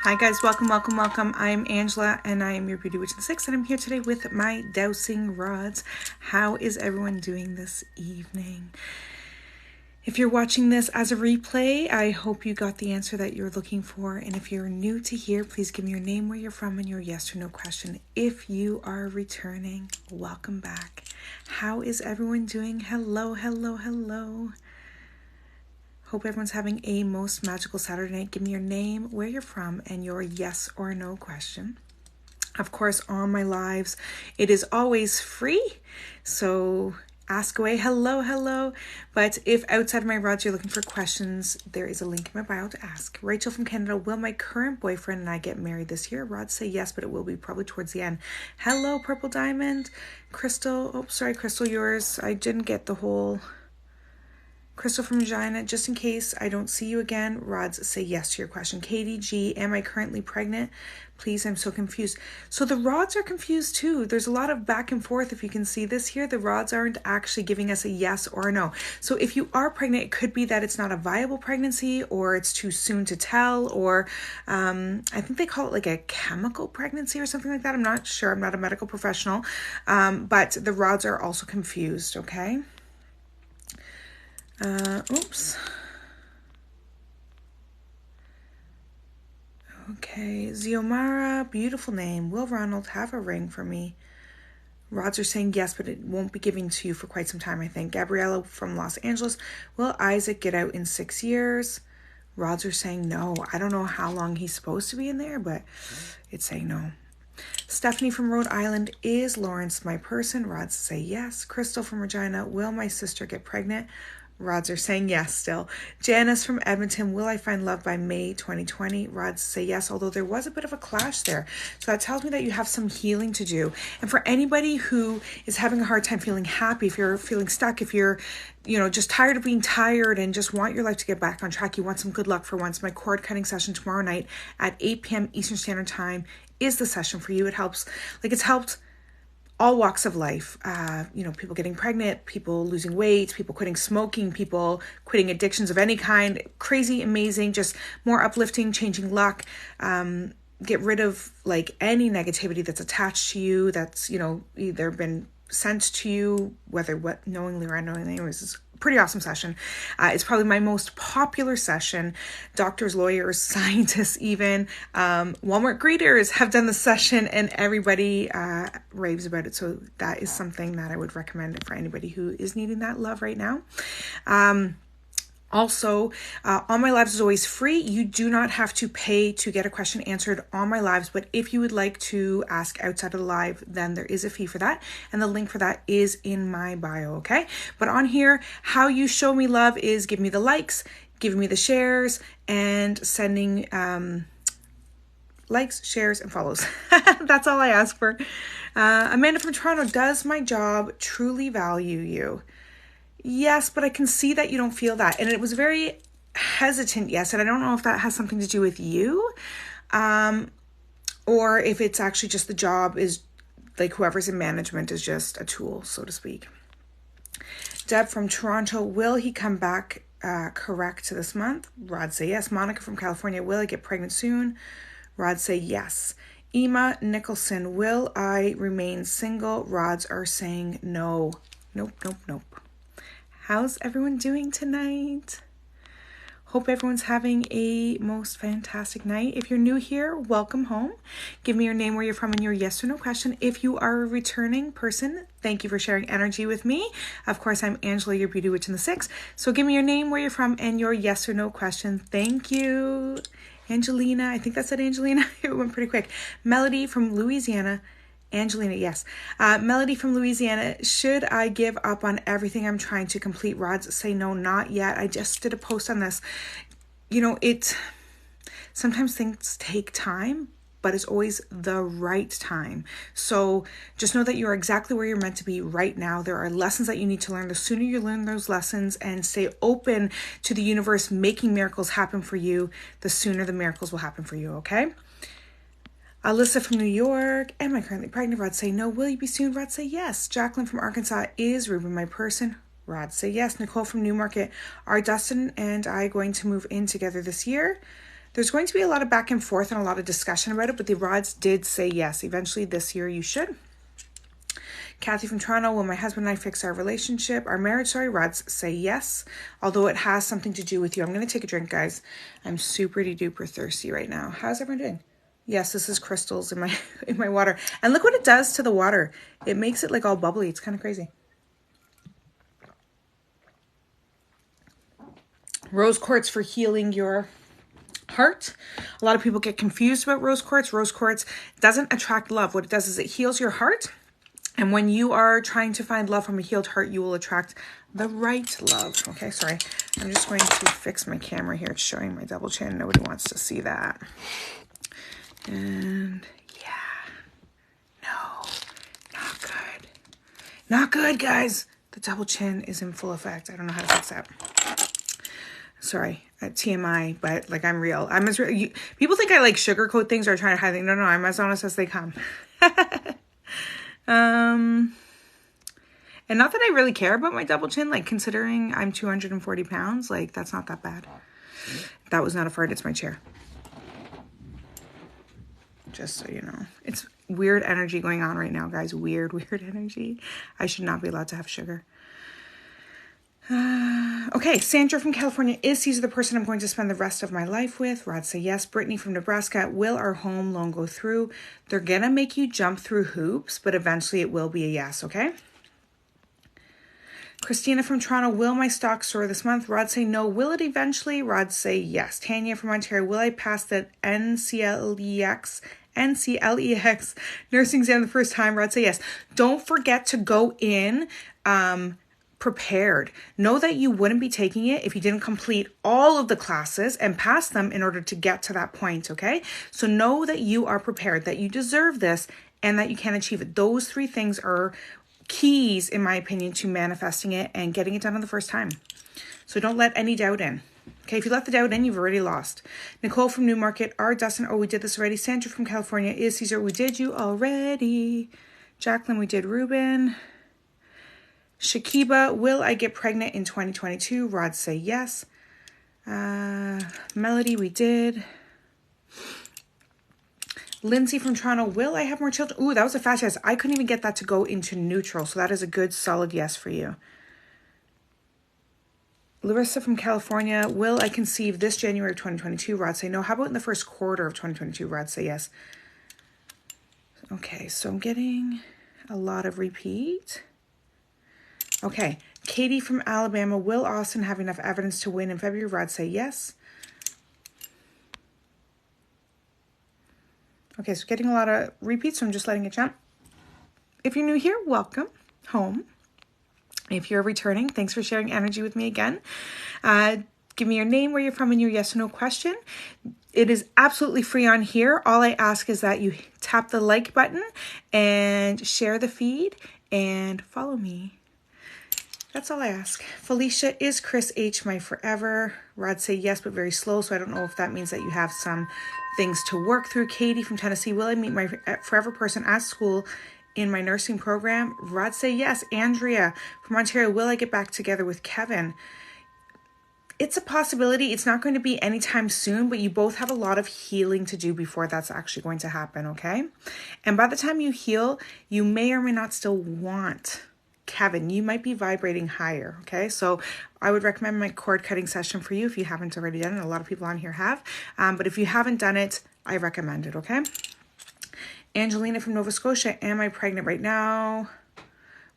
Hi guys, welcome. I am Angela and I am your Beauty Witch of the Six, and I'm here today with my dowsing rods. How is everyone doing this evening? If you're watching this as a replay, I hope you got the answer that you're looking for. And if you're new to here, please give me your name, where you're from, and your yes or no question. If you are returning, welcome back. How is everyone doing? Hello. Hope everyone's having a most magical Saturday night. Give me your name, where you're from, and your yes or no question. Of course, on my lives, it is always free, so ask away. Hello. But if outside of my rods you're looking for questions, there is a link in my bio to ask. Rachel from Canada, will my current boyfriend and I get married this year? Rods say yes, but it will be probably towards the end. Hello, Purple Diamond. Crystal, Crystal, yours. I didn't get the whole... Crystal from Regina, just in case I don't see you again, rods say yes to your question. Katie G, am I currently pregnant? Please, I'm so confused. So the rods are confused too. There's a lot of back and forth. If you can see this here, the rods aren't actually giving us a yes or a no. So if you are pregnant, it could be that it's not a viable pregnancy, or it's too soon to tell, or I think they call it like a chemical pregnancy or something like that. I'm not sure. I'm not a medical professional. But the rods are also confused, okay? Okay, Ziomara, beautiful name. Will Ronald have a ring for me? Rods are saying yes, but it won't be giving to you for quite some time, I think. Gabriella from Los Angeles, will Isaac get out in 6 years? Rods are saying no. I don't know how long he's supposed to be in there, but it's saying no. Stephanie from Rhode Island, is Lawrence my person? Rods say yes. Crystal from Regina, will my sister get pregnant? Rods are saying yes still. Janice from Edmonton, will I find love by May 2020? Rods say yes, although there was a bit of a clash there. So that tells me that you have some healing to do. And for anybody who is having a hard time feeling happy, if you're feeling stuck, if you're, just tired of being tired and just want your life to get back on track, you want some good luck for once, my cord cutting session tomorrow night at 8 p.m. Eastern Standard Time is the session for you. It helps, it's helped all walks of life, people getting pregnant, people losing weight, people quitting smoking, people quitting addictions of any kind. Crazy, amazing, just more uplifting, changing luck. Get rid of any negativity that's attached to you, that's, either been sent to you, whether knowingly or unknowingly. Anyways, it's a pretty awesome session. It's probably my most popular session. Doctors, lawyers, scientists, even Walmart greeters have done the session, and everybody raves about it. So that is something that I would recommend for anybody who is needing that love right now. Also, On My Lives is always free. You do not have to pay to get a question answered on my lives, but if you would like to ask outside of the live, then there is a fee for that, and the link for that is in my bio, okay? But on here, how you show me love is giving me the likes, giving me the shares, and sending likes, shares, and follows. That's all I ask for. Amanda from Toronto, does my job truly value you? Yes, but I can see that you don't feel that. And it was very hesitant, yes. And I don't know if that has something to do with you, or if it's actually just the job is whoever's in management is just a tool, so to speak. Deb from Toronto, will he come back correct this month? Rod say yes. Monica from California, will I get pregnant soon? Rod say yes. Emma Nicholson, will I remain single? Rods are saying no. Nope. How's everyone doing tonight? Hope everyone's having a most fantastic night. If you're new here, welcome home. Give me your name, where you're from, and your yes or no question. If you are a returning person, thank you for sharing energy with me. Of course, I'm Angela, your Beauty Witch in the Six. So give me your name, where you're from, and your yes or no question. Thank you. Angelina, I think that said Angelina. It went pretty quick. Melody from Louisiana. Angelina, yes. Melody from Louisiana, should I give up on everything I'm trying to complete? Rods say no, not yet. I just did a post on this. Sometimes things take time, but it's always the right time. So just know that you're exactly where you're meant to be right now. There are lessons that you need to learn. The sooner you learn those lessons and stay open to the universe making miracles happen for you, the sooner the miracles will happen for you, okay? Alyssa from New York, am I currently pregnant? Rod say no. Will you be soon? Rod say yes. Jacqueline from Arkansas, is Ruben my person? Rod say yes. Nicole from Newmarket, are Dustin and I going to move in together this year? There's going to be a lot of back and forth and a lot of discussion about it, but the rods did say yes. Eventually this year you should. Kathy from Toronto, will my husband and I fix our relationship, our marriage, sorry, rods say yes, although it has something to do with you. I'm going to take a drink, guys. I'm super duper thirsty right now. How's everyone doing? Yes, this is crystals in my water. And look what it does to the water. It makes it like all bubbly. It's kind of crazy. Rose quartz for healing your heart. A lot of people get confused about rose quartz. Rose quartz doesn't attract love. What it does is it heals your heart. And when you are trying to find love from a healed heart, you will attract the right love. Okay, sorry. I'm just going to fix my camera here. It's showing my double chin. Nobody wants to see that. And yeah, no, not good. Not good, guys. The double chin is in full effect. I don't know how to fix that. Sorry, TMI, but like I'm real. I'm as real. People think I like sugarcoat things or try to hide things. No, I'm as honest as they come. And not that I really care about my double chin, like considering I'm 240 pounds, like that's not that bad. That was not a fart, it's my chair. Just so you know. It's weird energy going on right now, guys. Weird energy. I should not be allowed to have sugar. Okay, Sandra from California, is Caesar the person I'm going to spend the rest of my life with? Rod say yes. Brittany from Nebraska, will our home loan go through? They're gonna make you jump through hoops, but eventually it will be a yes, okay? Christina from Toronto, will my stock soar this month? Rod say no. Will it eventually? Rod say yes. Tanya from Ontario, will I pass the NCLEX nursing exam the first time? Rod say yes. Don't forget to go in prepared. Know that you wouldn't be taking it if you didn't complete all of the classes and pass them in order to get to that point, okay? So know that you are prepared, that you deserve this, and that you can achieve it. Those three things are keys, in my opinion, to manifesting it and getting it done on the first time. So don't let any doubt in. Okay, if you let the doubt in, you've already lost. Nicole from Newmarket, R. Dustin, oh, we did this already. Sandra from California, is Caesar, we did you already. Jacqueline, we did Ruben. Shakiba, will I get pregnant in 2022? Rod say yes. Melody, we did. Lindsay from Toronto, will I have more children? Ooh, that was a fast yes. I couldn't even get that to go into neutral, so that is a good, solid yes for you. Larissa from California, will I conceive this January of 2022? Rod say no. How about in the first quarter of 2022? Rod say yes. Okay, so I'm getting a lot of repeat. Okay, Katie from Alabama, will Austin have enough evidence to win in February? Rod say yes. Okay, so getting a lot of repeats, so I'm just letting it jump. If you're new here, welcome home. If you're returning, thanks for sharing energy with me again. Give me your name, where you're from, and your yes or no question. It is absolutely free on here. All I ask is that you tap the like button and share the feed and follow me. That's all I ask. Felicia, is Chris H my forever? Rod say yes, but very slow, so I don't know if that means that you have some things to work through. Katie from Tennessee, will I meet my forever person at school in my nursing program? Rod say yes. Andrea from Ontario, will I get back together with Kevin? It's a possibility. It's not going to be anytime soon, but you both have a lot of healing to do before that's actually going to happen, okay? And by the time you heal, you may or may not still want Kevin. You might be vibrating higher, okay? So I would recommend my cord cutting session for you if you haven't already done it. A lot of people on here have. But if you haven't done it, I recommend it, okay? Angelina from Nova Scotia, am I pregnant right now?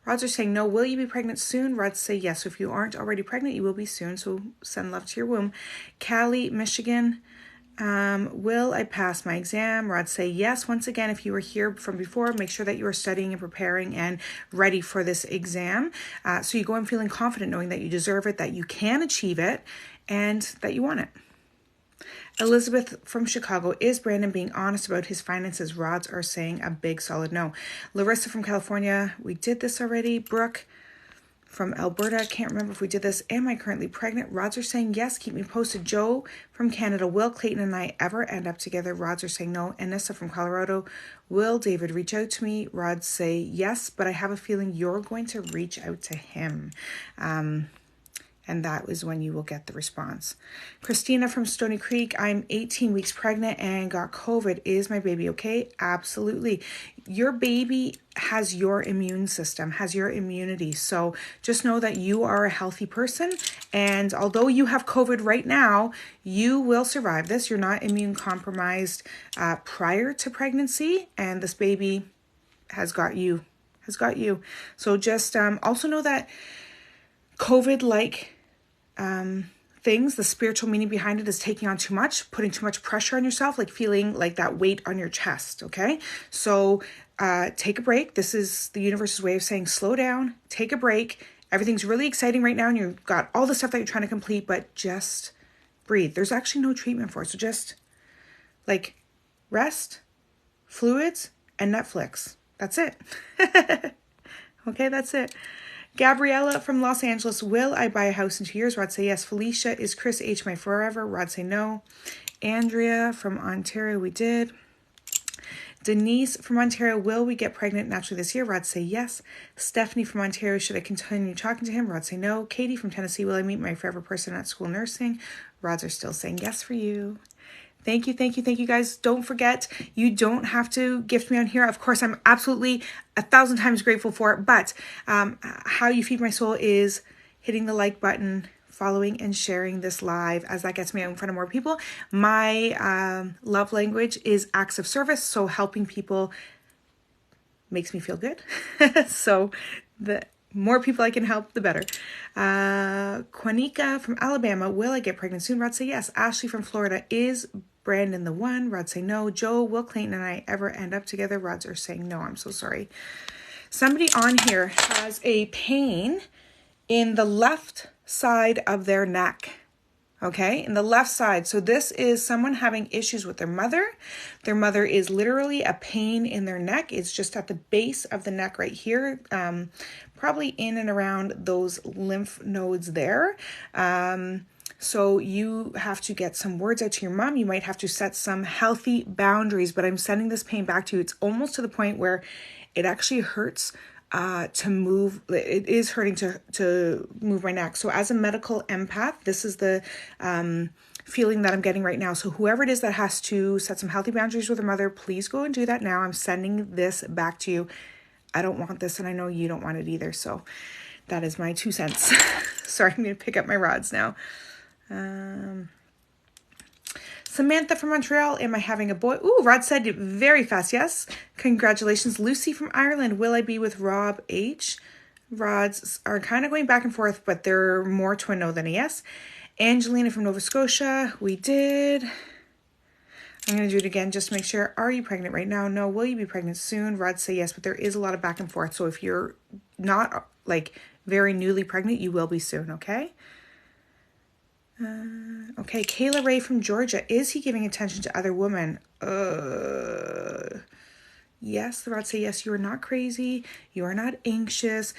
Rods are saying no. Will you be pregnant soon? Rods say yes. So if you aren't already pregnant, you will be soon. So send love to your womb. Callie, Michigan, will I pass my exam? Rods say yes. Once again, if you were here from before, make sure that you are studying and preparing and ready for this exam. So you go in feeling confident, knowing that you deserve it, that you can achieve it, and that you want it. Elizabeth from Chicago, is Brandon being honest about his finances? Rods are saying a big solid no. Larissa from California, we did this already. Brooke from Alberta, can't remember if we did this. Am I currently pregnant? Rods are saying yes. Keep me posted. Joe from Canada, will Clayton and I ever end up together? Rods are saying no. Anissa from Colorado, will David reach out to me? Rods say yes, but I have a feeling you're going to reach out to him. And and that is when you will get the response. Christina from Stony Creek, I'm 18 weeks pregnant and got COVID. Is my baby okay? Absolutely. Your baby has your immune system, has your immunity. So just know that you are a healthy person. And although you have COVID right now, you will survive this. You're not immune compromised prior to pregnancy. And this baby has got you, So just also know that COVID-like things, the spiritual meaning behind it is taking on too much, putting too much pressure on yourself, like feeling like that weight on your chest, okay? So take a break. This is the universe's way of saying slow down, take a break. Everything's really exciting right now and you've got all the stuff that you're trying to complete, but just breathe. There's actually no treatment for it. So just like rest, fluids, and Netflix. That's it. Okay, that's it. Gabriella from Los Angeles, will I buy a house in 2 years? Rod say yes. Felicia, is Chris H my forever? Rod say no. Andrea from Ontario, we did. Denise from Ontario, will we get pregnant naturally this year? Rod say yes. Stephanie from Ontario, should I continue talking to him? Rod say no. Katie from Tennessee, will I meet my forever person at school nursing? Rods are still saying yes for you. Thank you guys. Don't forget, you don't have to gift me on here. Of course, I'm absolutely 1,000 times grateful for it. But how you feed my soul is hitting the like button, following and sharing this live, as that gets me out in front of more people. My love language is acts of service. So helping people makes me feel good. So the more people I can help, the better. Quanika from Alabama, will I get pregnant soon? Rod say yes. Ashley from Florida, is Brandon the one? Rod say no. Joe, will Clayton and I ever end up together? Rods are saying no. I'm so sorry. Somebody on here has a pain in the left side of their neck. Okay, in the left side. So this is someone having issues with their mother. Their mother is literally a pain in their neck. It's just at the base of the neck right here, probably in and around those lymph nodes there. So you have to get some words out to your mom. You might have to set some healthy boundaries, but I'm sending this pain back to you. It's almost to the point where it actually hurts to move. It is hurting to move my neck. So as a medical empath, this is the feeling that I'm getting right now. So whoever it is that has to set some healthy boundaries with their mother, please go and do that now. I'm sending this back to you. I don't want this, and I know you don't want it either. So that is my 2 cents. Sorry, I'm going to pick up my rods now. Samantha from Montreal, am I having a boy? Ooh, Rod said very fast, yes. Congratulations. Lucy from Ireland, will I be with Rob H? Rods are kind of going back and forth, but they're more to a no than a yes. Angelina from Nova Scotia, we did. I'm going to do it again just to make sure. Are you pregnant right now? No. Will you be pregnant soon? Rod say yes, but there is a lot of back and forth. So if you're not like very newly pregnant, you will be soon, okay? Okay, Kayla Ray from Georgia. Is he giving attention to other women? Yes, the Rods say yes. You are not crazy. You are not anxious.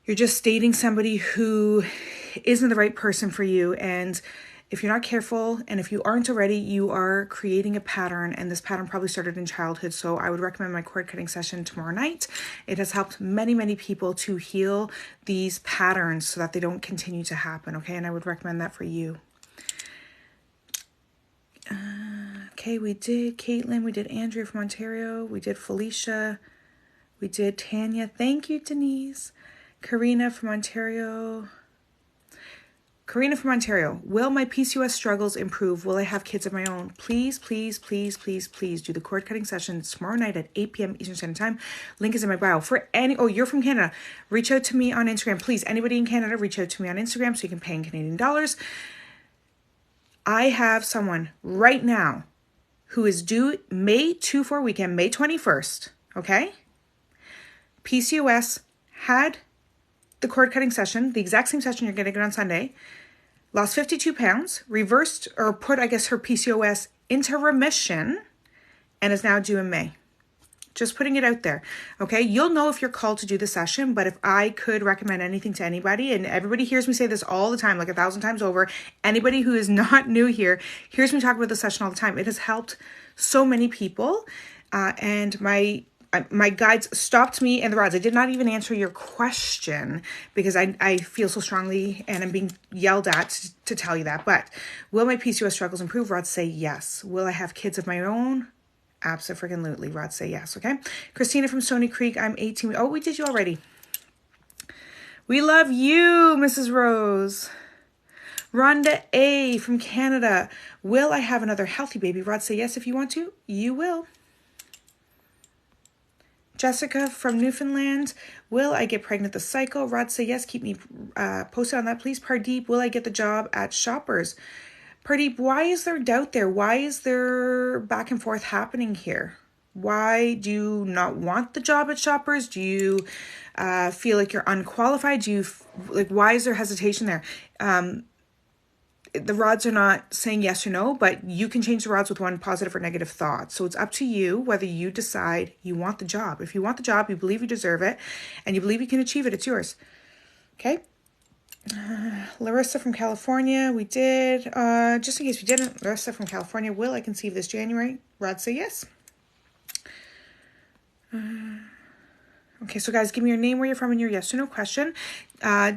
You're just dating somebody who isn't the right person for you. And if you're not careful, and if you aren't already, you are creating a pattern. And this pattern probably started in childhood. So I would recommend my cord cutting session tomorrow night. It has helped many, many people to heal these patterns so that they don't continue to happen. Okay, and I would recommend that for you. Okay, we did Caitlin, we did Andrea from Ontario, we did Felicia, we did Tanya. Thank you, Denise. Karina from Ontario. Will my PCOS struggles improve? Will I have kids of my own? Please, please, please, please, please do the cord cutting session tomorrow night at 8 p.m. Eastern Standard Time. Link is in my bio. You're from Canada. Reach out to me on Instagram. Please, anybody in Canada, reach out to me on Instagram so you can pay in Canadian dollars. I have someone right now who is due May 24 weekend, May 21st, okay? PCOS, had the cord cutting session, the exact same session you're going to get on Sunday, lost 52 pounds, reversed or put, her PCOS into remission, and is now due in May. Just putting it out there, okay? You'll know if you're called to do the session, but if I could recommend anything to anybody, and everybody hears me say this all the time, like 1,000 times over, anybody who is not new here hears me talk about the session all the time. It has helped so many people, and my my guides stopped me and the rods. I did not even answer your question because I feel so strongly and I'm being yelled at to tell you that. But will my PCOS struggles improve? Rods say yes. Will I have kids of my own? Absolutely. Rods say yes. Okay. Christina from Stony Creek. I'm 18. Oh, we did you already. We love you, Mrs. Rose. Rhonda A from Canada. Will I have another healthy baby? Rods say yes. If you want to, you will. Jessica from Newfoundland. Will I get pregnant this cycle? Rods say yes. Keep me posted on that, please. Pardeep, will I get the job at Shoppers? Pardeep, why is there doubt there? Why is there back and forth happening here? Why do you not want the job at Shoppers? Do you feel like you're unqualified? Do you why is there hesitation there? The rods are not saying yes or no, but you can change the rods with one positive or negative thought. So it's up to you whether you decide you want the job. If you want the job, you believe you deserve it, and you believe you can achieve it, it's yours. Okay? Larissa from California, we did. Just in case we didn't, Larissa from California, will I conceive this January? Rods say yes. Okay, so guys, give me your name, where you're from, and your yes or no question.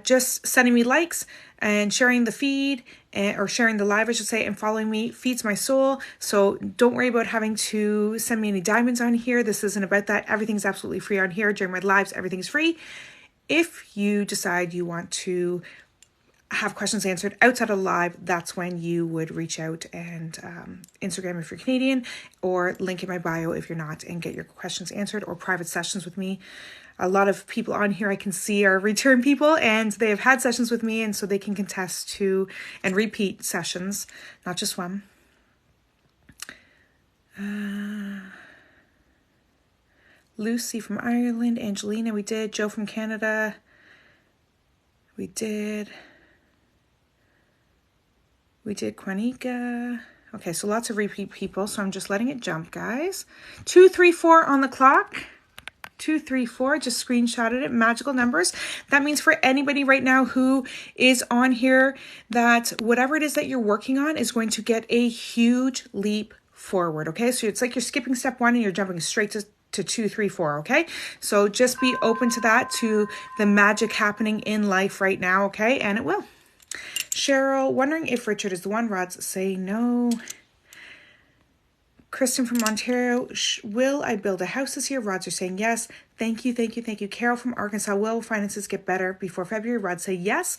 Just sending me likes and sharing the feed, or sharing the live, I should say, and following me feeds my soul. So don't worry about having to send me any diamonds on here. This isn't about that. Everything's absolutely free on here. During my lives, everything's free. If you decide you want to have questions answered outside of live, that's when you would reach out and Instagram if you're Canadian, or link in my bio if you're not, and get your questions answered, or private sessions with me. A lot of people on here I can see are return people, and they have had sessions with me, and so they can contest to and repeat sessions, not just one. Lucy from Ireland, Angelina, we did. Joe from Canada, we did. Quanika. Okay, so lots of repeat people, so I'm just letting it jump, guys. 234 on the clock. 234, just screenshotted it. Magical numbers. That means for anybody right now who is on here, that whatever it is that you're working on is going to get a huge leap forward, okay? So it's like you're skipping step 1 and you're jumping straight to 2, 3, 4, okay? So just be open to that, to the magic happening in life right now, okay? And it will. Cheryl, wondering if Richard is the one. Rods say no. Kristen from Ontario, will I build a house this year? Rods are saying yes. Thank you. Carol from Arkansas, will finances get better before February? Rods say yes,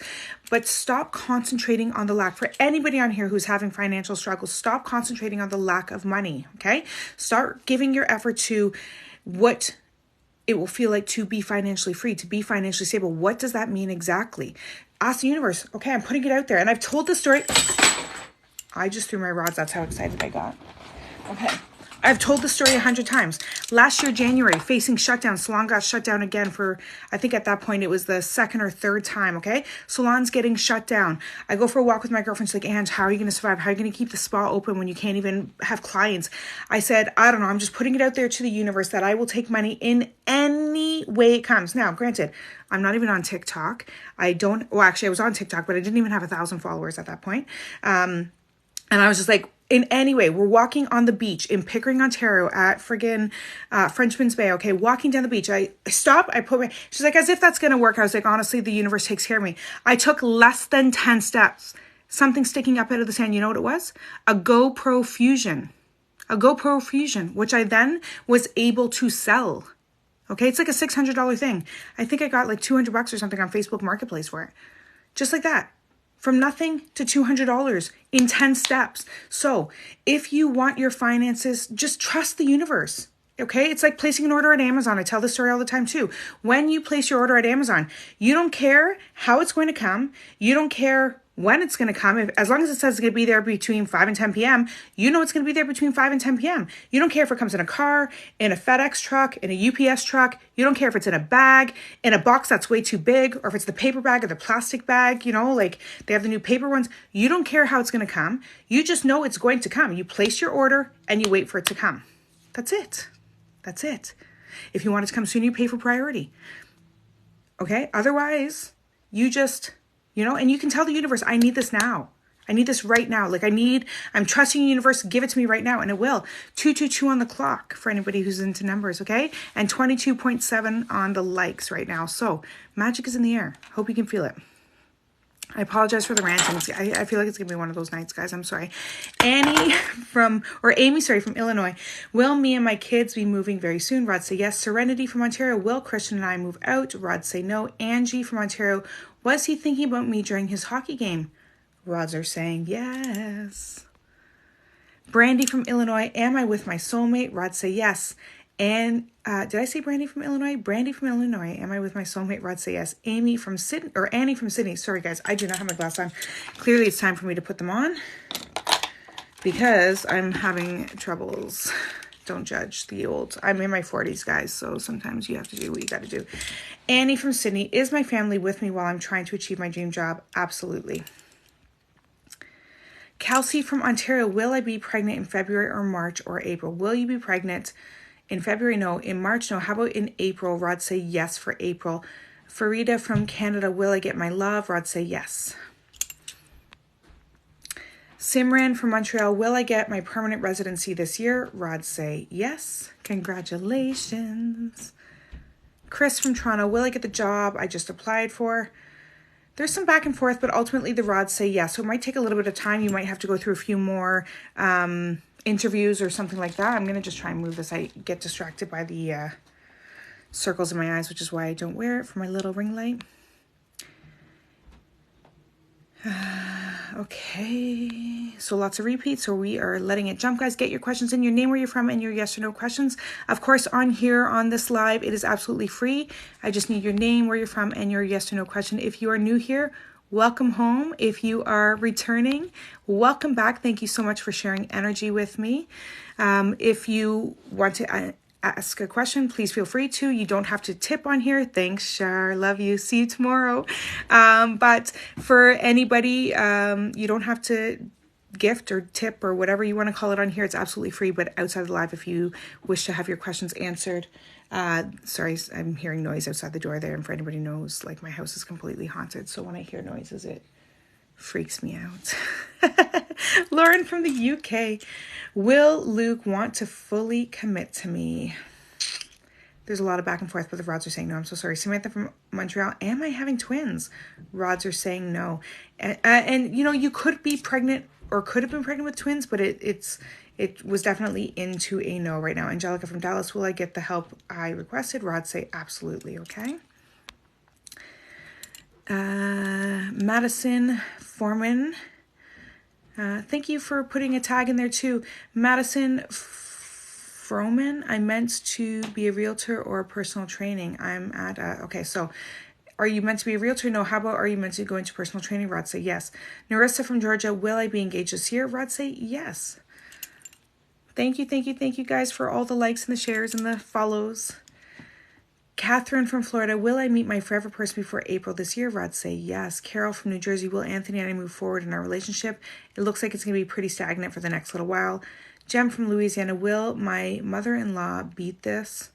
but stop concentrating on the lack. For anybody on here who's having financial struggles, stop concentrating on the lack of money, okay? Start giving your effort to what it will feel like to be financially free, to be financially stable. What does that mean exactly? Ask the universe. Okay, I'm putting it out there. And I've told this story. I just threw my rods. That's how excited I got. Okay. I've told the story 100 times. Last year, January, facing shutdown. Salon got shut down again for, I think at that point, it was the 2nd or 3rd time, okay? Salon's getting shut down. I go for a walk with my girlfriend. She's like, Ange, how are you going to survive? How are you going to keep the spa open when you can't even have clients? I said, I don't know. I'm just putting it out there to the universe that I will take money in any way it comes. Now, granted, I'm not even on TikTok. Actually, I was on TikTok, but I didn't even have 1,000 followers at that point. And I was just like, in any way, we're walking on the beach in Pickering, Ontario at friggin' Frenchman's Bay, okay? Walking down the beach. I stop, she's like, as if that's going to work. I was like, honestly, the universe takes care of me. I took less than 10 steps. Something sticking up out of the sand. You know what it was? A GoPro Fusion. Which I then was able to sell. Okay, it's like a $600 thing. I think I got like $200 or something on Facebook Marketplace for it. Just like that. From nothing to $200 in 10 steps. So if you want your finances, just trust the universe. Okay, it's like placing an order at Amazon. I tell this story all the time too. When you place your order at Amazon, you don't care how it's going to come. You don't care when it's going to come. As long as it says it's going to be there between 5 and 10 p.m., you know it's going to be there between 5 and 10 p.m. You don't care if it comes in a car, in a FedEx truck, in a UPS truck. You don't care if it's in a bag, in a box that's way too big, or if it's the paper bag or the plastic bag, you know, like they have the new paper ones. You don't care how it's going to come. You just know it's going to come. You place your order and you wait for it to come. That's it. If you want it to come soon, you pay for priority. Okay? Otherwise, you just... and you can tell the universe, I need this now. I need this right now. Like I'm trusting the universe. Give it to me right now. And it will. 222 on the clock for anybody who's into numbers, okay? And 22.7 on the likes right now. So magic is in the air. Hope you can feel it. I apologize for the ranting. I feel like it's going to be one of those nights, guys. I'm sorry. Amy from Illinois. Will me and my kids be moving very soon? Rod say yes. Serenity from Ontario. Will Christian and I move out? Rod say no. Angie from Ontario. Was he thinking about me during his hockey game? Rods are saying yes. Brandy from Illinois. Am I with my soulmate? Rod say yes. And did I say Brandy from Illinois? Brandy from Illinois. Am I with my soulmate? Rod say yes. Amy from Sydney, or Annie from Sydney. Sorry, guys. I do not have my glass on. Clearly, it's time for me to put them on because I'm having troubles. Don't judge the old. I'm in my 40s, guys, so sometimes you have to do what you got to do. Annie from Sydney. Is my family with me while I'm trying to achieve my dream job? Absolutely. Kelsey from Ontario. Will I be pregnant in February or March or April? Will you be pregnant in February? No. In March? No. How about in April? Rod say yes for April. Farida from Canada. Will I get my love? Rod say yes. Simran from Montreal. Will I get my permanent residency this year? Rod say yes. Congratulations. Chris from Toronto. Will I get the job I just applied for? There's some back and forth, but ultimately the rods say yes. So it might take a little bit of time. You might have to go through a few more interviews or something like that. I'm going to just try and move this. I get distracted by the circles in my eyes, which is why I don't wear it for my little ring light. Okay, so lots of repeats, so we are letting it jump, guys. Get your questions in, your name, where you're from, and your yes or no questions. Of course, on here on this live, it is absolutely free. I just need your name, where you're from, and your yes or no question. If you are new here, welcome home. If you are returning, welcome back. Thank you so much for sharing energy with me. If you want to ask a question, please feel free to. You don't have to tip on here. Thanks, Shar. Love you. See you tomorrow. But for anybody, you don't have to gift or tip or whatever you want to call it on here. It's absolutely free. But outside of the live, if you wish to have your questions answered, sorry, I'm hearing noise outside the door there. And for anybody who knows, like, my house is completely haunted. So when I hear noises, it freaks me out. Lauren from the UK. Will Luke want to fully commit to me? There's a lot of back and forth, but the rods are saying no. I'm so sorry. Samantha from Montreal. Am I having twins? Rods are saying no. And you know, you could be pregnant or could have been pregnant with twins, but it was definitely into a no right now. Angelica from Dallas. Will I get the help I requested? Rods say absolutely. Okay. Madison Foreman. Thank you for putting a tag in there too. Madison Froman. I meant to be a realtor or a personal training. I'm at, okay, so are you meant to be a realtor? No. How about, are you meant to go into personal training? Rod say yes. Narissa from Georgia. Will I be engaged this year? Rod say yes. Thank you guys for all the likes and the shares and the follows. Catherine from Florida. Will I meet my forever person before April this year? Rod say yes. Carol from New Jersey. Will Anthony and I move forward in our relationship? It looks like it's going to be pretty stagnant for the next little while. Jem from Louisiana. Will my mother-in-law beat this?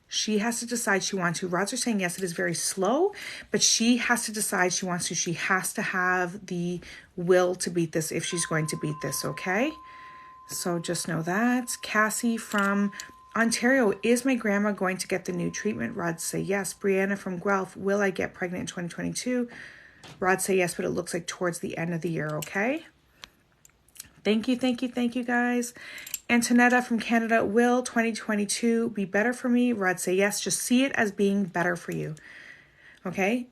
She has to decide she wants to. Rods are saying yes, it is very slow, but she has to decide she wants to. She has to have the will to beat this if she's going to beat this, okay? So just know that. Cassie from Ontario. Is my grandma going to get the new treatment? Rods say yes. Brianna from Guelph. Will I get pregnant in 2022? Rods say yes, but it looks like towards the end of the year, okay? Thank you, guys. Antonetta from Canada. Will 2022 be better for me? Rods say yes. Just see it as being better for you, okay?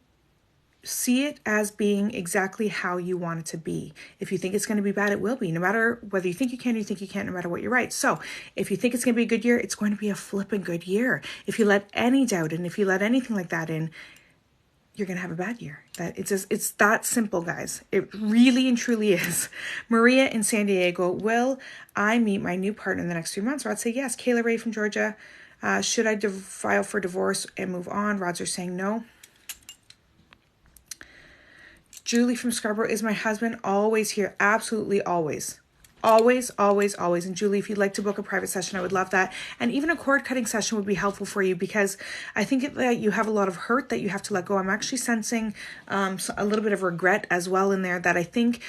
See it as being exactly how you want it to be. If you think it's going to be bad, it will be. No matter whether you think you can or you think you can't, no matter what, you're right. So if you think it's going to be a good year, it's going to be a flipping good year. If you let any doubt in, if you let anything like that in, you're going to have a bad year. It's that simple, guys. It really and truly is. Maria in San Diego. Will I meet my new partner in the next 3 months? Rod say yes. Kayla Ray from Georgia. Should I file for divorce and move on? Rods are saying no. Julie from Scarborough. Is my husband always here? Absolutely always. Always. And Julie, if you'd like to book a private session, I would love that. And even a cord cutting session would be helpful for you because I think that you have a lot of hurt that you have to let go. I'm actually sensing a little bit of regret as well in there that I think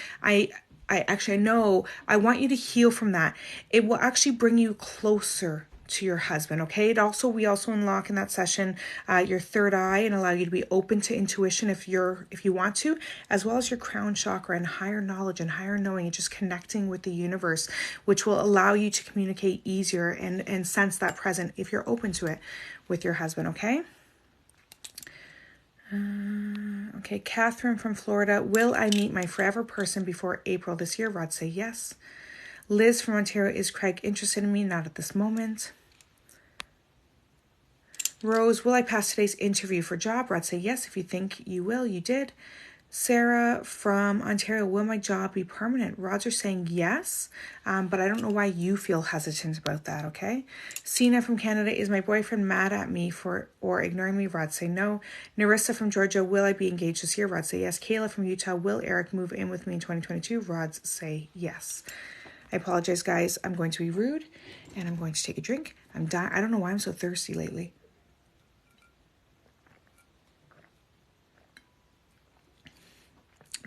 I know, I want you to heal from that. It will actually bring you closer to your husband, okay? We also unlock in that session your third eye and allow you to be open to intuition if you want to, as well as your crown chakra and higher knowledge and higher knowing and just connecting with the universe, which will allow you to communicate easier and sense that present if you're open to it with your husband, okay? Okay, Catherine from Florida. Will I meet my forever person before April this year? Rod, say yes. Liz from Ontario. Is Craig interested in me? Not at this moment. Rose, will I pass today's interview for job? Rod, say yes. If you think you will, you did. Sarah from Ontario. Will my job be permanent? Rods are saying yes, but I don't know why you feel hesitant about that, okay? Sina from Canada. Is my boyfriend mad at me or ignoring me? Rod, say no. Narissa from Georgia. Will I be engaged this year? Rod, say yes. Kayla from Utah. Will Eric move in with me in 2022? Rods say yes. I apologize, guys. I'm going to be rude, and I'm going to take a drink. I'm dying. I don't know why I'm so thirsty lately.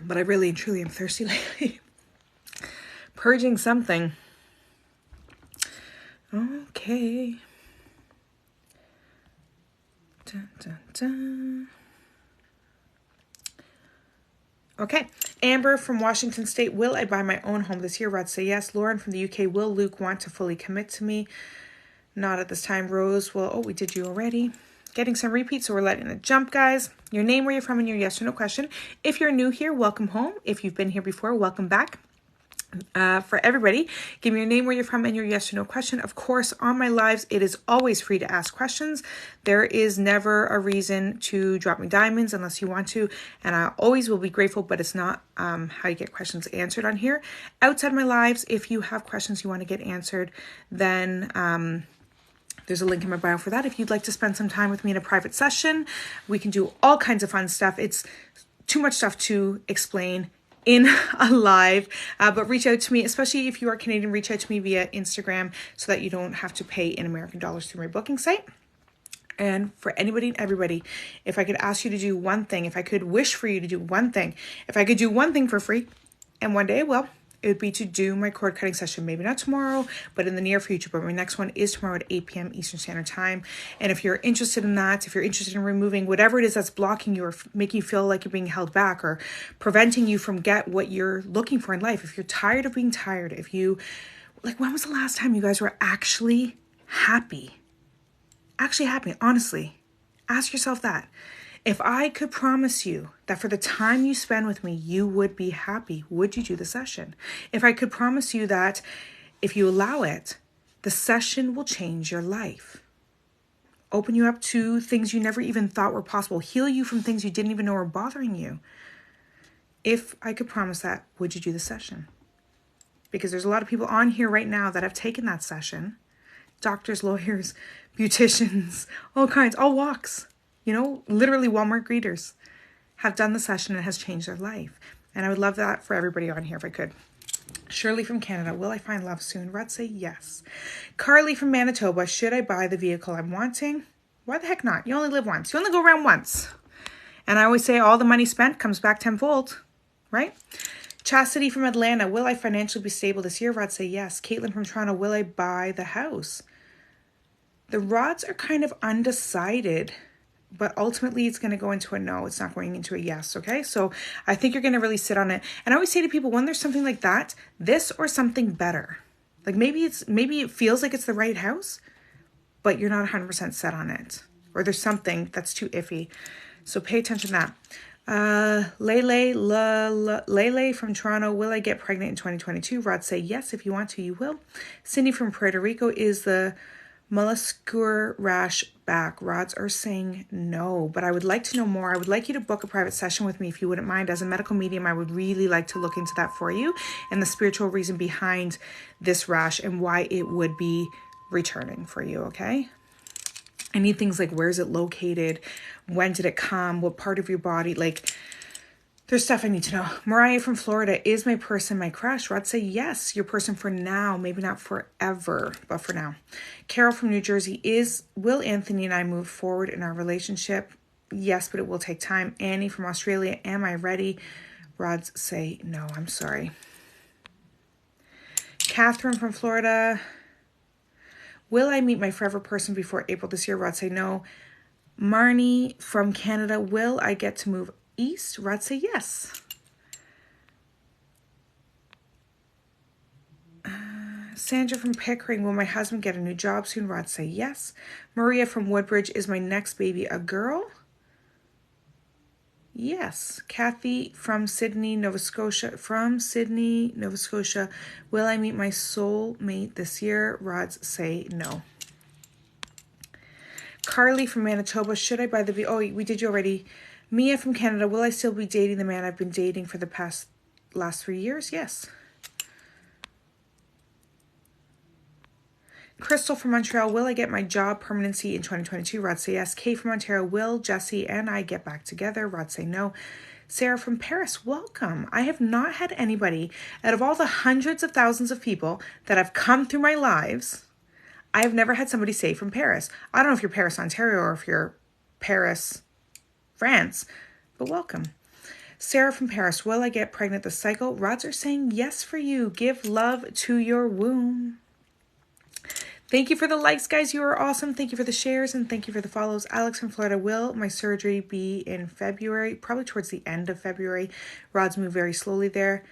But I really and truly am thirsty lately. Purging something. Okay. Dun, dun, dun. Okay. Amber from Washington State. Will I buy my own home this year? Rod, say yes. Lauren from the UK. Will Luke want to fully commit to me? Not at this time. Rose, well, we did you already. Getting some repeats, so we're letting it jump, guys. Your name, where you're from, and your yes or no question. If you're new here, welcome home. If you've been here before, welcome back. For everybody, give me your name, where you're from, and your yes or no question. Of course, on my lives, it is always free to ask questions. There is never a reason to drop me diamonds unless you want to, and I always will be grateful, but it's not how you get questions answered on here. Outside my lives, if you have questions you want to get answered, then there's a link in my bio for that. If you'd like to spend some time with me in a private session, we can do all kinds of fun stuff. It's too much stuff to explain in a live, but reach out to me, especially if you are Canadian, reach out to me via Instagram so that you don't have to pay in American dollars through my booking site. And for anybody and everybody, if I could ask you to do one thing, if I could wish for you to do one thing, if I could do one thing for free, and one day, well, it would be to do my cord cutting session. Maybe not tomorrow, but in the near future. But my next one is tomorrow at 8 p.m. Eastern Standard Time. And if you're interested in that, if you're interested in removing whatever it is that's blocking you or making you feel like you're being held back or preventing you from get what you're looking for in life, if you're tired of being tired, if you, like, when was the last time you guys were actually happy? Actually happy, honestly. Ask yourself that. If I could promise you that for the time you spend with me, you would be happy, would you do the session? If I could promise you that if you allow it, the session will change your life. Open you up to things you never even thought were possible. Heal you from things you didn't even know were bothering you. If I could promise that, would you do the session? Because there's a lot of people on here right now that have taken that session. Doctors, lawyers, beauticians, all kinds, all walks. You know, literally Walmart greeters have done the session and it has changed their life. And I would love that for everybody on here if I could. Shirley from Canada. Will I find love soon? Rod, say yes. Carly from Manitoba. Should I buy the vehicle I'm wanting? Why the heck not? You only live once. You only go around once. And I always say all the money spent comes back tenfold, right? Chastity from Atlanta. Will I financially be stable this year? Rod, say yes. Caitlin from Toronto. Will I buy the house? The rods are kind of undecided, but ultimately it's going to go into a no. It's not going into a yes, okay? So I think you're going to really sit on it. And I always say to people, when there's something like that, this or something better. Like maybe it feels like it's the right house, but you're not 100% set on it. Or there's something that's too iffy. So pay attention to that. Lele from Toronto. Will I get pregnant in 2022? Rod, say yes. If you want to, you will. Cindy from Puerto Rico. Is the molluscure rash back? Rods are saying no, but I would like to know more. I would like you to book a private session with me if you wouldn't mind. As a medical medium, I would really like to look into that for you and the spiritual reason behind this rash and why it would be returning for you, okay? I need things like, where is it located? When did it come? What part of your body? Like, there's stuff I need to know. Mariah from Florida. Is my person my crush? Rod, say yes. Your person for now. Maybe not forever, but for now. Carol from New Jersey. Will Anthony and I move forward in our relationship? Yes, but it will take time. Annie from Australia. Am I ready? Rods say no. I'm sorry. Catherine from Florida. Will I meet my forever person before April this year? Rod say no. Marnie from Canada. Will I get to move east? Rod say yes. Sandra from Pickering. Will my husband get a new job soon? Rod say yes. Maria from Woodbridge. Is my next baby a girl? Yes. Kathy from Sydney, Nova Scotia. Will I meet my soulmate this year? Rods say no. Carly from Manitoba. Should I buy the... Oh, we did you already. Mia from Canada. Will I still be dating the man I've been dating for the last 3 years? Yes. Crystal from Montreal. Will I get my job permanency in 2022? Rod say yes. Kay from Ontario. Will Jesse and I get back together? Rod say no. Sarah from Paris. Welcome. I have not had anybody out of all the hundreds of thousands of people that have come through my lives. I have never had somebody say from Paris. I don't know if you're Paris, Ontario, or if you're Paris, France, but welcome. Sarah from Paris. Will I get pregnant this cycle? Rods are saying yes for you. Give love to your womb. Thank you for the likes, guys. You are awesome. Thank you for the shares and thank you for the follows. Alex from Florida. Will my surgery be in February? Probably towards the end of February. Rods move very slowly there.